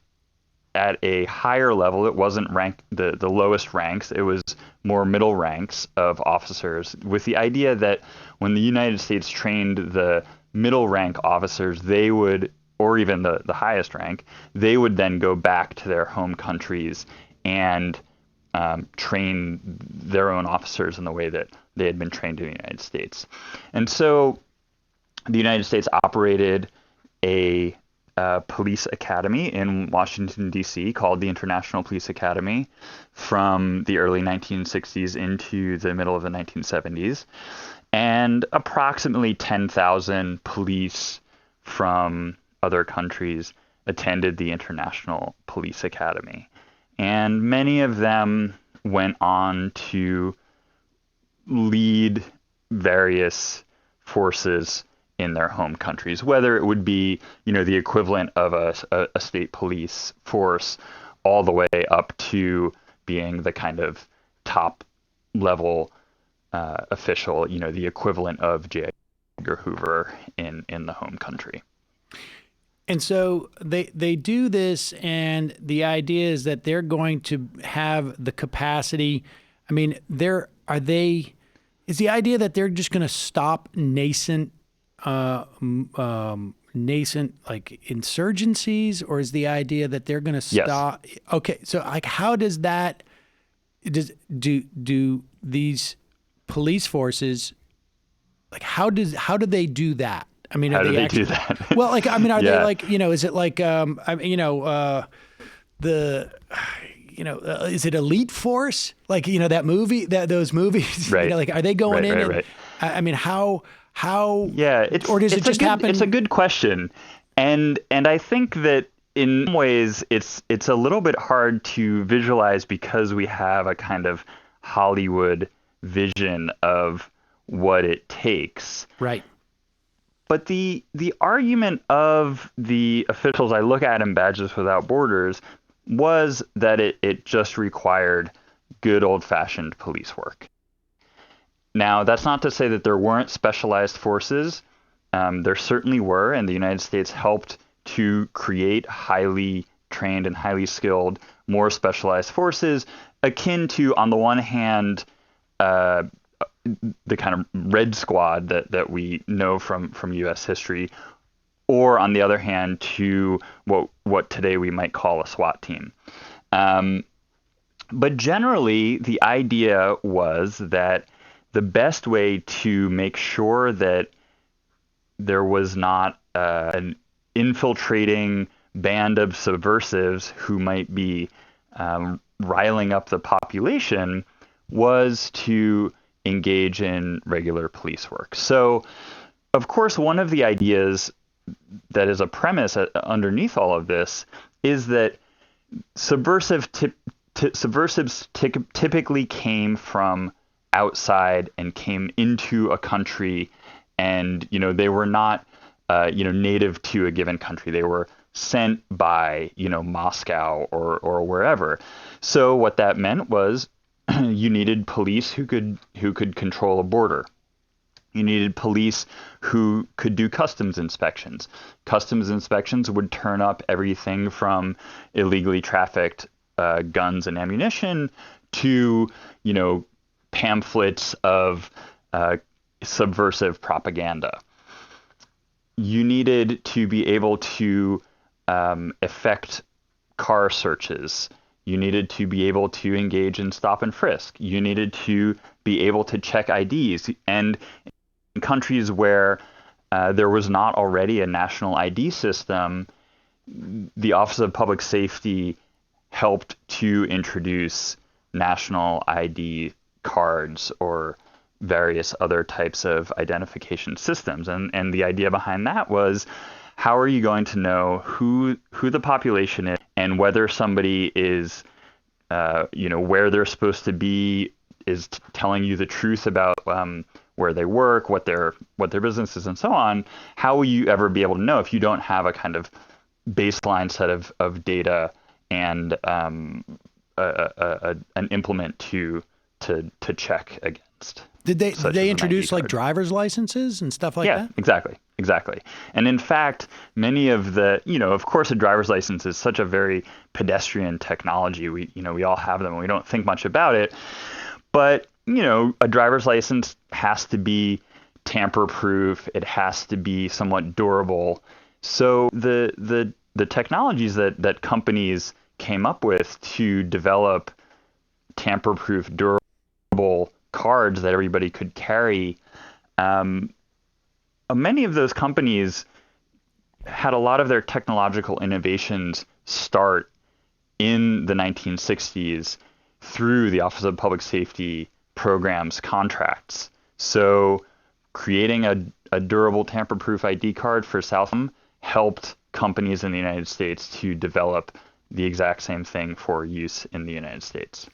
[SPEAKER 6] a higher level. It wasn't ranked the lowest ranks. It was more middle ranks of officers, with the idea that when the United States trained the middle rank officers, they would, or even the highest rank, they would then go back to their home countries and train their own officers in the way that they had been trained in the United States. And so the United States operated a police academy in Washington, D.C. called the International Police Academy from the early 1960s into the middle of the 1970s. And approximately 10,000 police from other countries attended the International Police Academy. And many of them went on to lead various forces in their home countries, whether it would be, the equivalent of a state police force, all the way up to being the kind of top level official, the equivalent of J. Edgar Hoover in the home country.
[SPEAKER 3] And so they do this, and the idea is that they're going to have the capacity. I mean, is the idea that they're just going to stop nascent like insurgencies, or is the idea that they're going to stop? Yes. Okay, so like, how does that? Do these police forces, like, how do they do that? I mean,
[SPEAKER 6] how do they do that?
[SPEAKER 3] Well, like, I mean, are they like, is it like, is it Elite Force? Like, that movie, those movies,
[SPEAKER 6] right.
[SPEAKER 3] Like, are they going in?
[SPEAKER 6] Right.
[SPEAKER 3] I mean, how?
[SPEAKER 6] Yeah,
[SPEAKER 3] or does it just happen?
[SPEAKER 6] It's a good question, and I think that in some ways it's a little bit hard to visualize because we have a kind of Hollywood vision of what it takes.
[SPEAKER 3] Right.
[SPEAKER 6] But the argument of the officials I look at in Badges Without Borders was that it just required good old-fashioned police work. Now, that's not to say that there weren't specialized forces. There certainly were, and the United States helped to create highly trained and highly skilled, more specialized forces, akin to, on the one hand, the kind of Red Squad that we know from U.S. history, or on the other hand, to what today we might call a SWAT team. But generally, the idea was that the best way to make sure that there was not an infiltrating band of subversives who might be riling up the population was to engage in regular police work. So, of course, one of the ideas that is a premise underneath all of this is that subversives typically came from outside and came into a country, and they were not native to a given country. They were sent by Moscow or wherever. So what that meant was you needed police who could control a border. You needed police who could do customs inspections. Customs inspections would turn up everything from illegally trafficked guns and ammunition to pamphlets of subversive propaganda. You needed to be able to effect car searches. You needed to be able to engage in stop and frisk. You needed to be able to check IDs. And in countries where there was not already a national ID system, the Office of Public Safety helped to introduce national ID cards or various other types of identification systems. And the idea behind that was, how are you going to know who the population is and whether somebody is, where they're supposed to be, is telling you the truth about where they work, what their business is, and so on? How will you ever be able to know if you don't have a kind of baseline set of data and an implement to check against?
[SPEAKER 3] Did they introduce like driver's licenses and stuff like that?
[SPEAKER 6] Yeah, exactly. And in fact, many of the, of course, a driver's license is such a very pedestrian technology. We all have them and we don't think much about it. But, a driver's license has to be tamper-proof. It has to be somewhat durable. So the technologies that companies came up with to develop tamper-proof, durable cards that everybody could carry, many of those companies had a lot of their technological innovations start in the 1960s through the Office of Public Safety programs contracts. So creating a durable tamper-proof ID card for Southam helped companies in the United States to develop the exact same thing for use in the United States.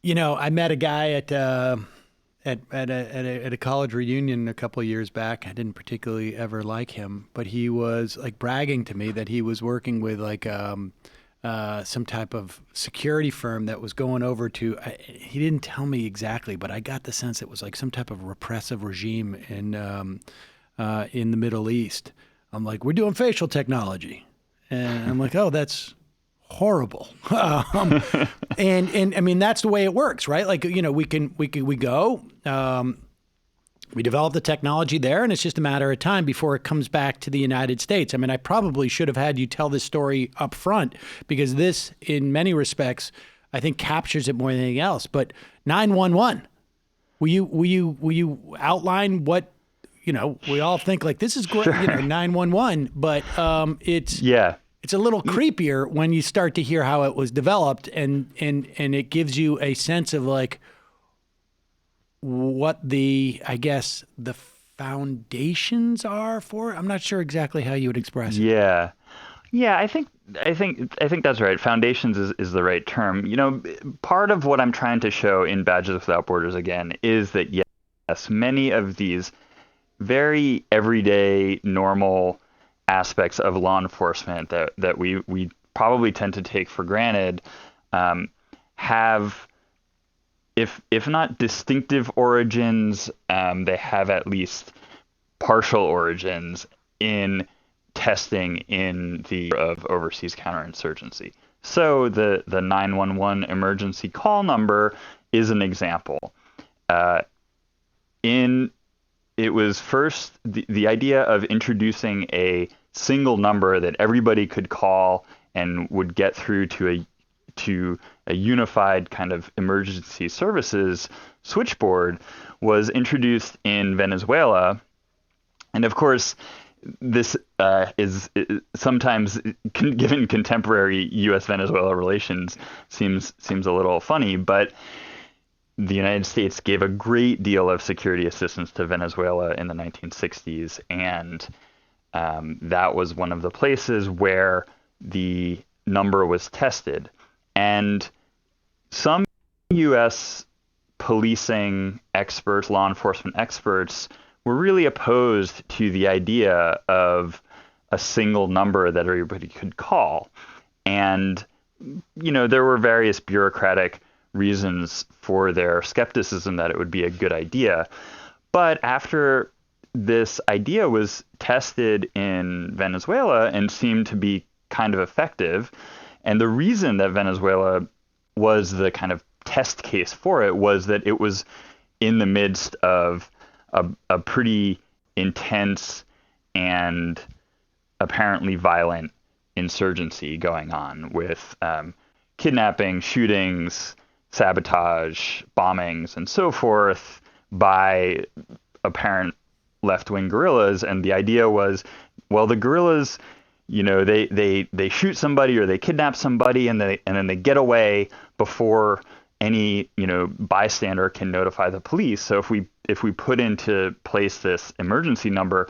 [SPEAKER 3] I met a guy at a college reunion a couple of years back. I didn't particularly ever like him, but he was like bragging to me that he was working with like some type of security firm that was going over to. He didn't tell me exactly, but I got the sense it was like some type of repressive regime in the Middle East. I'm like, we're doing facial technology, and I'm like, oh, that's horrible. And I mean, that's the way it works, right? Like, we go, we develop the technology there, and it's just a matter of time before it comes back to the United States. I mean, I probably should have had you tell this story up front, because this, in many respects, I think captures it more than anything else. But 911, will you outline what, we all think like this is great,
[SPEAKER 6] Sure.
[SPEAKER 3] 911, but it's a little creepier when you start to hear how it was developed, and it gives you a sense of like what the foundations are for it. I'm not sure exactly how you would express it.
[SPEAKER 6] Yeah. I think that's right. Foundations is the right term. Part of what I'm trying to show in Badges Without Borders again is that yes, many of these very everyday, normal aspects of law enforcement that we probably tend to take for granted have, if not distinctive origins, they have at least partial origins in testing in the of overseas counterinsurgency. So the 911 emergency call number is an example. It was first the idea of introducing a single number that everybody could call and would get through to a unified kind of emergency services switchboard was introduced in Venezuela. And of course, this is sometimes, given contemporary U.S.-Venezuela relations, seems a little funny, but the United States gave a great deal of security assistance to Venezuela in the 1960s, and that was one of the places where the number was tested. And some U.S. policing experts, law enforcement experts, were really opposed to the idea of a single number that everybody could call. And, there were various bureaucratic reasons for their skepticism that it would be a good idea. But after this idea was tested in Venezuela and seemed to be kind of effective, and the reason that Venezuela was the kind of test case for it was that it was in the midst of a pretty intense and apparently violent insurgency going on with kidnapping, shootings, sabotage, bombings, and so forth by apparent left-wing guerrillas. And the idea was, well, the guerrillas, they shoot somebody or they kidnap somebody and then they get away before any, bystander can notify the police. So if we put into place this emergency number,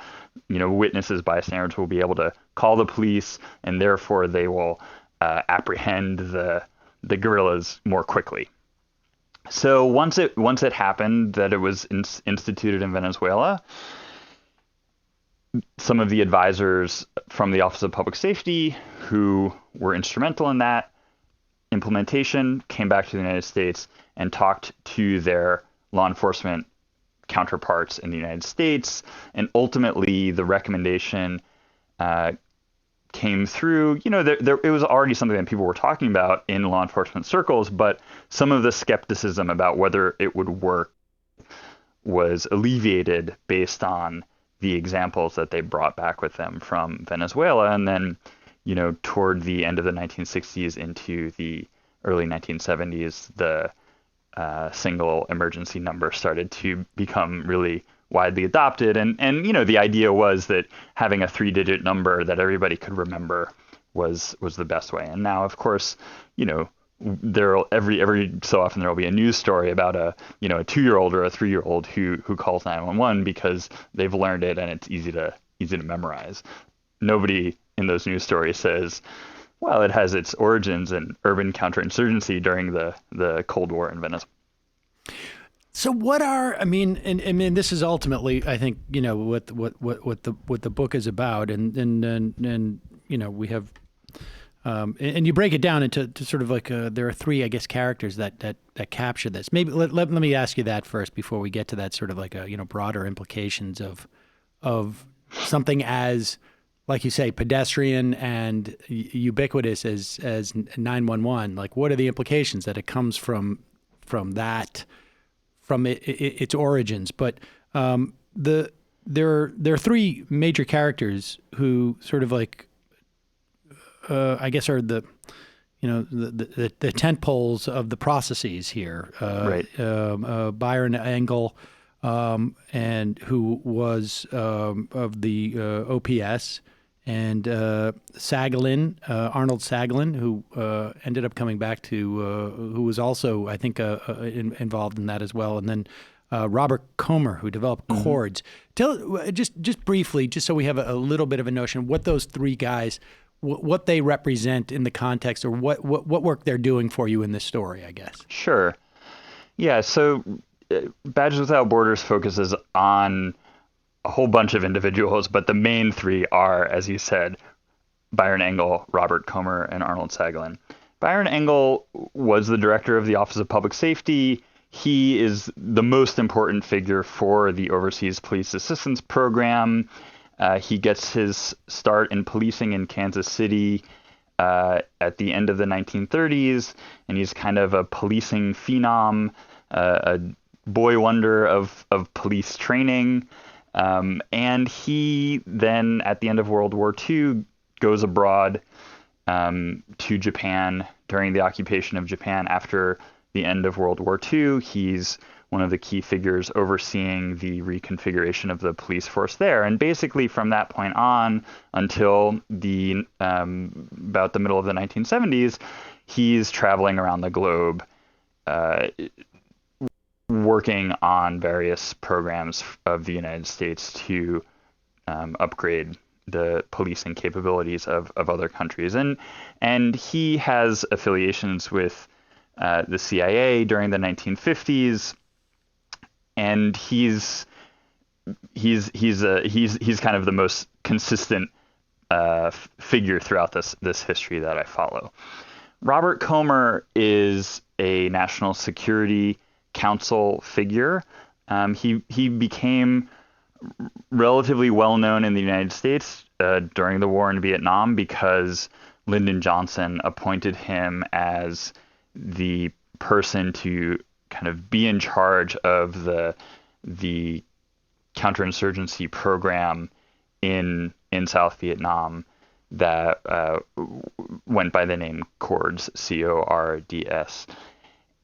[SPEAKER 6] witnesses, bystanders will be able to call the police, and therefore they will apprehend the guerrillas more quickly. So once it happened that it was instituted in Venezuela, some of the advisors from the Office of Public Safety who were instrumental in that implementation came back to the United States and talked to their law enforcement counterparts in the United States, and ultimately the recommendation came through. It was already something that people were talking about in law enforcement circles, but some of the skepticism about whether it would work was alleviated based on the examples that they brought back with them from Venezuela. And then, toward the end of the 1960s into the early 1970s, the single emergency number started to become really widely adopted. And the idea was that having a 3-digit number that everybody could remember was the best way. And now, of course, every so often there will be a news story about a 2-year-old or a 3-year-old who calls 911 because they've learned it and it's easy to memorize. Nobody in those news stories says, well, it has its origins in urban counterinsurgency during the Cold War in Venezuela.
[SPEAKER 2] So this is ultimately, I think, what the book is about, and we have, and you break it down into sort of like there are 3, I guess, characters that capture this. Maybe let me ask you that first before we get to that sort of like broader implications of something as, like you say, pedestrian and ubiquitous as 911. Like, what are the implications that it comes from that? From its origins, but there are 3 major characters who sort of like I guess are the tent poles of the processes here.
[SPEAKER 6] Right.
[SPEAKER 2] Byron Engel, and who was of the OPS, and Sagalin, Arnold Sagalin, who ended up coming back to, who was also, I think, involved in that as well. And then Robert Comer, who developed Chords. Tell just briefly, just so we have a little bit of a notion, what those 3 guys, what they represent in the context, or what work they're doing for you in this story, I guess.
[SPEAKER 6] Sure. Yeah. So Badges Without Borders focuses on a whole bunch of individuals, but the main 3 are, as you said, Byron Engel, Robert Comer, and Arnold Sagalin. Byron Engel was the director of the Office of Public Safety. He is the most important figure for the Overseas Police Assistance Program. He gets his start in policing in Kansas City at the end of the 1930s, and he's kind of a policing phenom, a boy wonder of police training. And he then, at the end of World War II, goes abroad to Japan during the occupation of Japan after the end of World War II. He's one of the key figures overseeing the reconfiguration of the police force there. And basically from that point on until about the middle of the 1970s, he's traveling around the globe working on various programs of the United States to upgrade the policing capabilities of other countries. And he has affiliations with the CIA during the 1950s, and he's kind of the most consistent figure throughout this history that I follow. Robert Comer is a national security council figure. He became relatively well known in the United States during the war in Vietnam because Lyndon Johnson appointed him as the person to kind of be in charge of the counterinsurgency program in South Vietnam that went by the name CORDS, CORDS.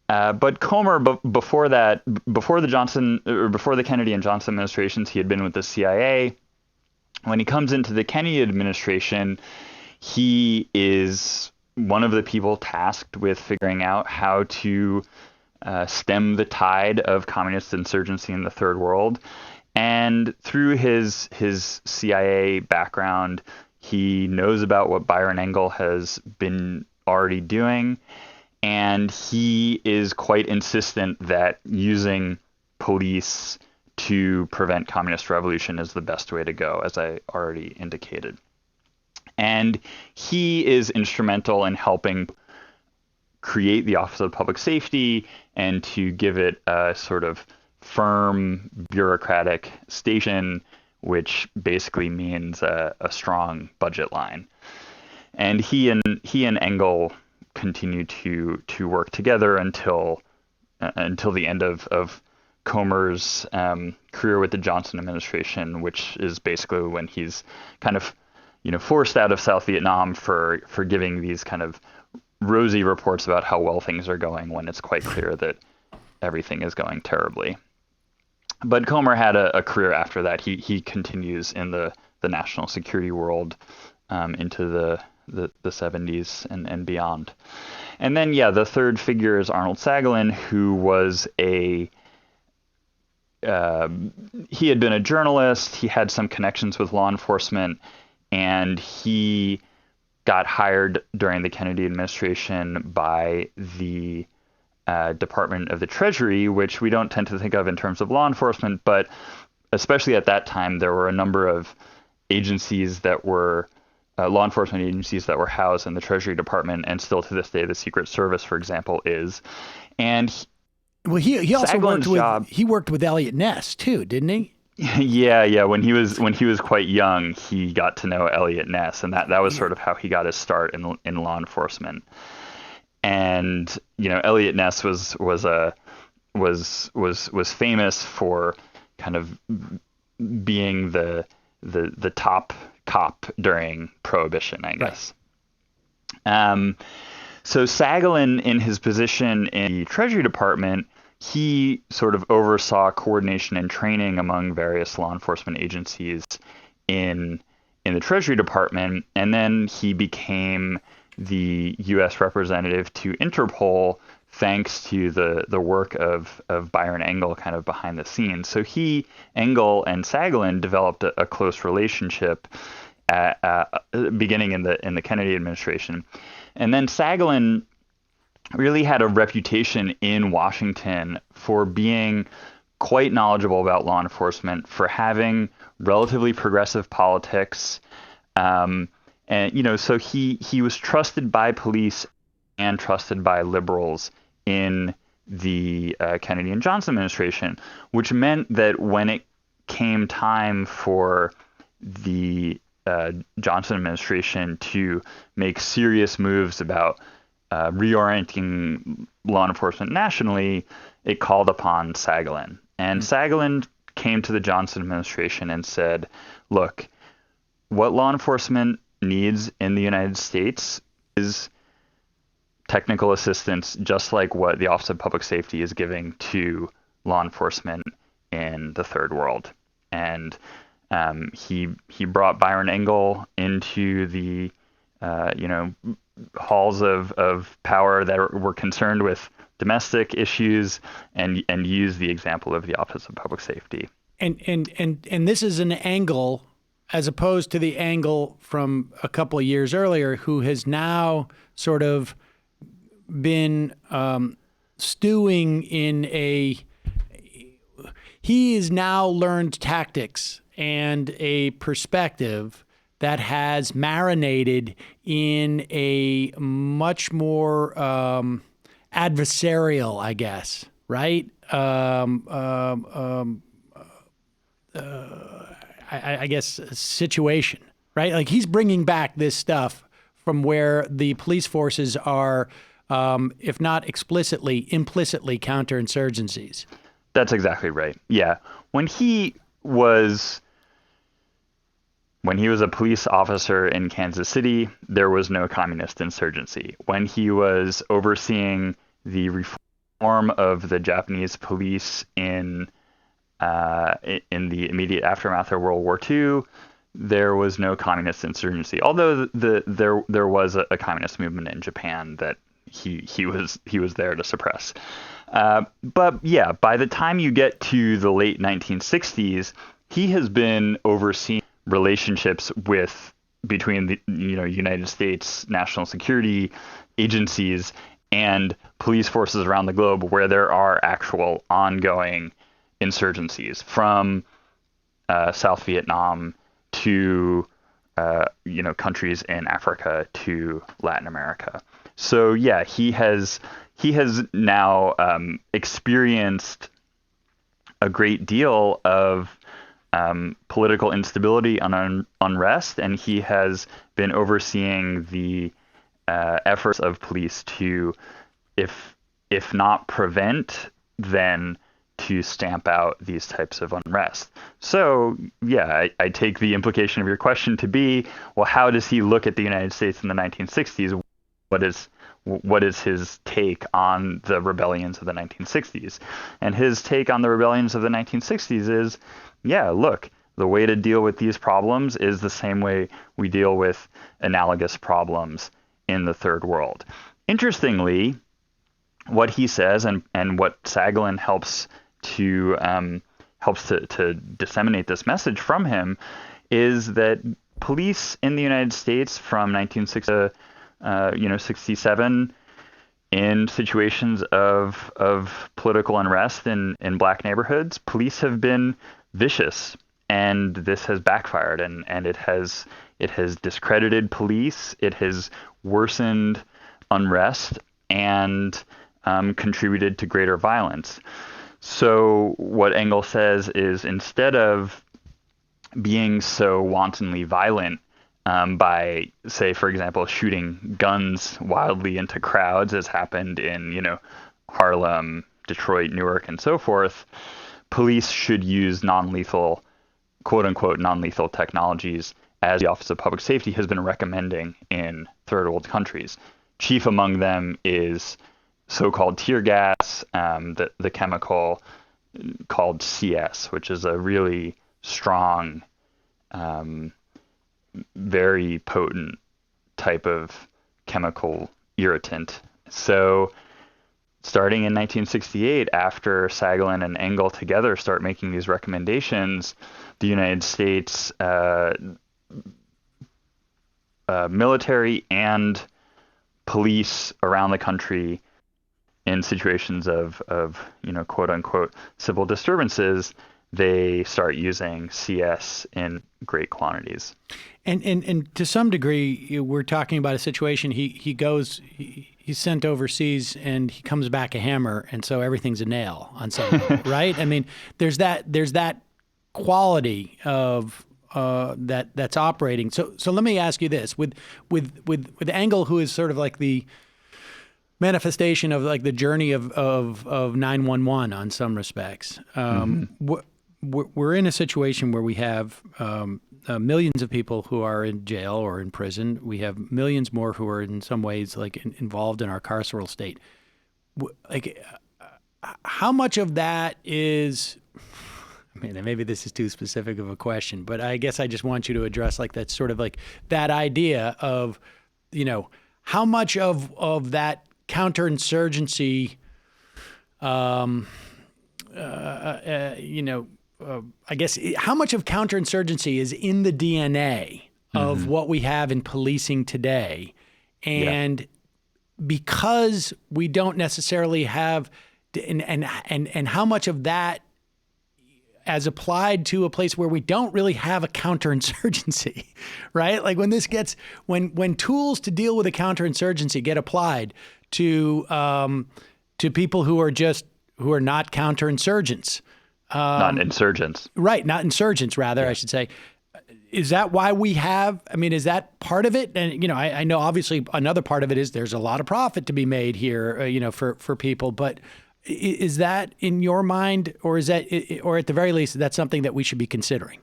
[SPEAKER 6] But Comer, before that, before the Kennedy and Johnson administrations, he had been with the CIA. When he comes into the Kennedy administration, he is one of the people tasked with figuring out how to stem the tide of communist insurgency in the Third World. And through his CIA background, he knows about what Byron Engel has been already doing, and he is quite insistent that using police to prevent communist revolution is the best way to go, as I already indicated. And he is instrumental in helping create the Office of Public Safety and to give it a sort of firm bureaucratic station, which basically means a strong budget line. And he and Engel continue to work together until the end of Comer's career with the Johnson administration, which is basically when he's kind of forced out of South Vietnam for giving these kind of rosy reports about how well things are going when it's quite clear that everything is going terribly. But Comer had a career after that. He continues in the national security world into the 70s and beyond. And then, the third figure is Arnold Sagalin, who was he had been a journalist. He had some connections with law enforcement, and he got hired during the Kennedy administration by the Department of the Treasury, which we don't tend to think of in terms of law enforcement, but especially at that time, there were a number of agencies that were law enforcement agencies that were housed in the Treasury Department, and still to this day, the Secret Service, for example, is. And
[SPEAKER 2] he also
[SPEAKER 6] Sagalin's
[SPEAKER 2] worked with Elliot Ness too, didn't he?
[SPEAKER 6] Yeah. When he was quite young, he got to know Elliot Ness, and that was sort of how he got his start in law enforcement. And Elliot Ness was famous for kind of being the top cop during Prohibition, I guess. Right. So Sagalin, in his position in the Treasury Department, he sort of oversaw coordination and training among various law enforcement agencies in the Treasury Department, and then he became the U.S. representative to Interpol, thanks to the work of Byron Engel kind of behind the scenes. So Engel and Sagalin developed a close relationship beginning in the Kennedy administration. And then Sagalin really had a reputation in Washington for being quite knowledgeable about law enforcement, for having relatively progressive politics, and so he was trusted by police and trusted by liberals in the Kennedy and Johnson administration, which meant that when it came time for the Johnson administration to make serious moves about reorienting law enforcement nationally, it called upon Sagalin. And Sagalin came to the Johnson administration and said, look, what law enforcement needs in the United States is technical assistance, just like what the Office of Public Safety is giving to law enforcement in the Third World. And he brought Byron Engel into the halls of power that were concerned with domestic issues, and used the example of the Office of Public Safety.
[SPEAKER 2] And this is an angle, as opposed to the angle from a couple of years earlier, who has now sort of been stewing in he has now learned tactics and a perspective that has marinated in a much more adversarial, I guess, right? I guess situation, right? Like, he's bringing back this stuff from where the police forces are, if not explicitly, implicitly counterinsurgencies.
[SPEAKER 6] That's exactly right. Yeah. When he was a police officer in Kansas City, there was no communist insurgency. When he was overseeing the reform of the Japanese police in the immediate aftermath of World War II, there was no communist insurgency. Although there was a communist movement in Japan that he was there to suppress. But yeah, by the time you get to the late 1960s, he has been overseeing relationships between the United States national security agencies and police forces around the globe where there are actual ongoing insurgencies, from South Vietnam to countries in Africa to Latin America. So yeah, he has now experienced a great deal of political instability and unrest, and he has been overseeing the efforts of police to, if not prevent, then to stamp out these types of unrest. So yeah, I take the implication of your question to be, well, how does he look at the United States in the 1960s? What is his take on the rebellions of the 1960s? And his take on the rebellions of the 1960s is, yeah, look, the way to deal with these problems is the same way we deal with analogous problems in the third world. Interestingly, what he says and what Saghalin helps to disseminate this message from him is that police in the United States from 1960 to 67, in situations of political unrest in black neighborhoods, police have been vicious, and this has backfired, and it has discredited police, it has worsened unrest, and contributed to greater violence. So what Engel says is, instead of being so wantonly violent by, say, for example, shooting guns wildly into crowds, as happened in, Harlem, Detroit, Newark, and so forth, police should use non-lethal, quote-unquote, non-lethal technologies, as the Office of Public Safety has been recommending in third world countries. Chief among them is so-called tear gas, the chemical called CS, which is a really strong, very potent type of chemical irritant. So starting in 1968, after Saghalin and Engel together start making these recommendations, the United States military and police around the country, in situations of quote unquote civil disturbances, they start using CS in great quantities.
[SPEAKER 3] And to some degree, we're talking about a situation. He's sent overseas and he comes back a hammer, and so everything's a nail on something, right? I mean, there's that quality of that's operating. So let me ask you this: with Engel, who is sort of like the manifestation of like the journey of 911 on some respects. We're in a situation where we have millions of people who are in jail or in prison. We have millions more who are in some ways like involved in our carceral state. Like, how much of that is? I mean, maybe this is too specific of a question, but I guess I just want you to address like that sort of like that idea of, how much of that counterinsurgency, I guess, how much of counterinsurgency is in the DNA of what we have in policing today? And because we don't necessarily have, and how much of that as applied to a place where we don't really have a counterinsurgency, right? Like when tools to deal with a counterinsurgency get applied to people who are not counterinsurgents.
[SPEAKER 6] Not insurgents.
[SPEAKER 3] Right, not insurgents, rather, I should say. Is that why we have, is that part of it? And, I know obviously another part of it is there's a lot of profit to be made here, for people, but is that in your mind, or is that, or at the very least, that's something that we should be considering?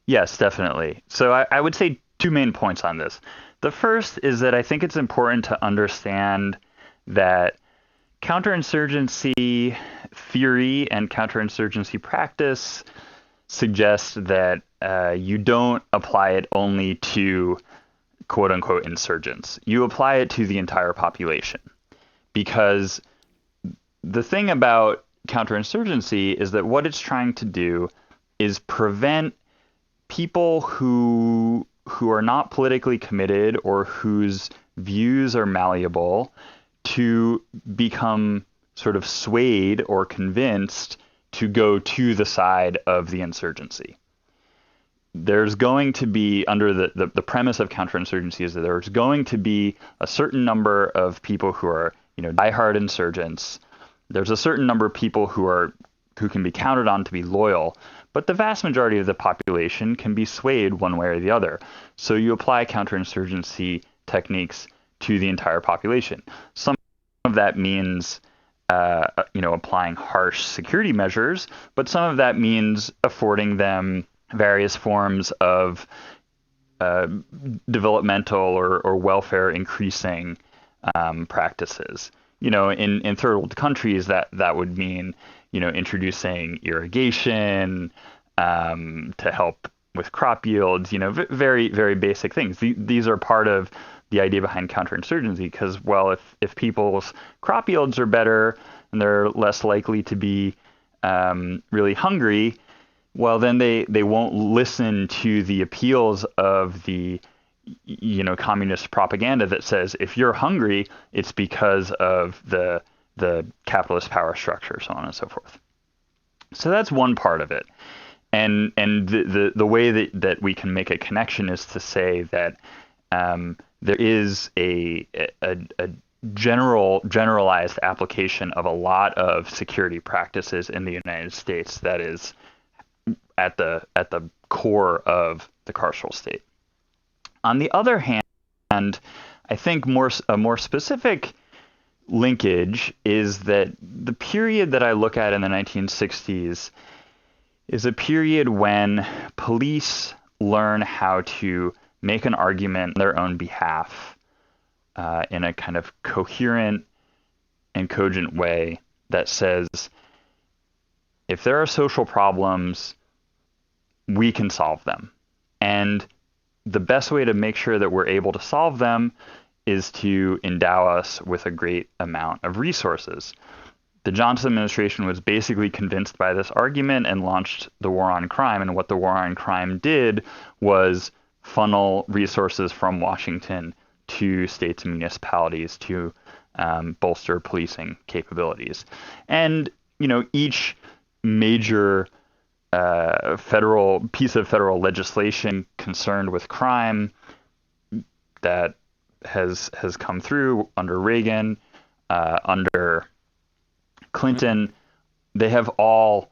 [SPEAKER 6] Yes, definitely. So I would say two main points on this. The first is that I think it's important to understand that counterinsurgency theory and counterinsurgency practice suggest that you don't apply it only to quote unquote insurgents. You apply it to the entire population. because the thing about counterinsurgency is that what it's trying to do is prevent people who are not politically committed or whose views are malleable to become sort of swayed or convinced to go to the side of the insurgency. There's going to be, under the premise of counterinsurgency is that there's going to be a certain number of people who are, diehard insurgents. There's a certain number of people who can be counted on to be loyal, but the vast majority of the population can be swayed one way or the other. So you apply counterinsurgency techniques to the entire population. Some of that means applying harsh security measures, but some of that means affording them various forms of developmental or welfare increasing practices. In third world countries, that would mean, introducing irrigation to help with crop yields, very, very basic things. These are part of the idea behind counterinsurgency because, well, if people's crop yields are better and they're less likely to be really hungry, well, then they won't listen to the appeals of the communist propaganda that says if you're hungry, it's because of the capitalist power structure, so on and so forth. So that's one part of it. And the way that we can make a connection is to say that there is a generalized application of a lot of security practices in the United States that is at the core of the carceral state. On the other hand, I think a more specific linkage is that the period that I look at in the 1960s is a period when police learn how to make an argument on their own behalf in a kind of coherent and cogent way that says, if there are social problems, we can solve them. And the best way to make sure that we're able to solve them is to endow us with a great amount of resources. The Johnson administration was basically convinced by this argument and launched the war on crime. And what the war on crime did was funnel resources from Washington to states and municipalities to bolster policing capabilities. And, each major federal piece of federal legislation concerned with crime that has come through under Reagan, under Clinton, they have all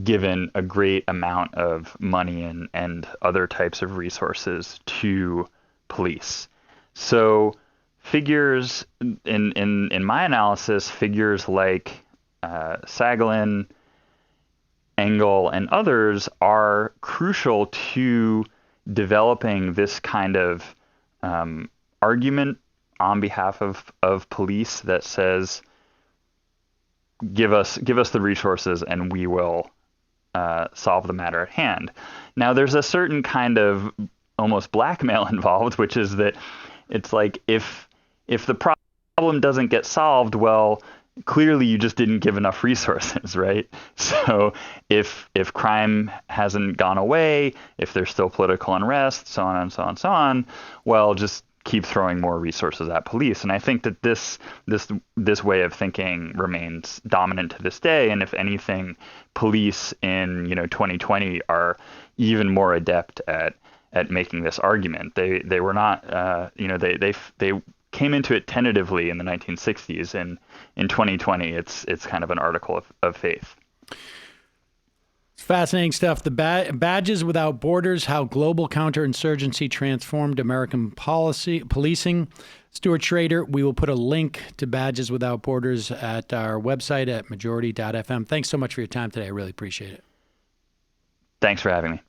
[SPEAKER 6] given a great amount of money and other types of resources to police. So figures in my analysis, figures like Sagalin, Engel, and others are crucial to developing this kind of argument on behalf of police that says, give us the resources and we will solve the matter at hand. Now, there's a certain kind of almost blackmail involved, which is that it's like if the problem doesn't get solved, well, clearly you just didn't give enough resources, right? So if crime hasn't gone away, if there's still political unrest, so on and so on and so on, well, just keep throwing more resources at police. And I think that this way of thinking remains dominant to this day. And if anything, police in 2020 are even more adept at making this argument. They were not they came into it tentatively in the 1960s, and in 2020 it's kind of an article of faith.
[SPEAKER 3] Fascinating stuff. The Badges Without Borders, How Global Counterinsurgency Transformed American Policing. Stuart Schrader, we will put a link to Badges Without Borders at our website at majority.fm. Thanks so much for your time today. I really appreciate it.
[SPEAKER 6] Thanks for having me.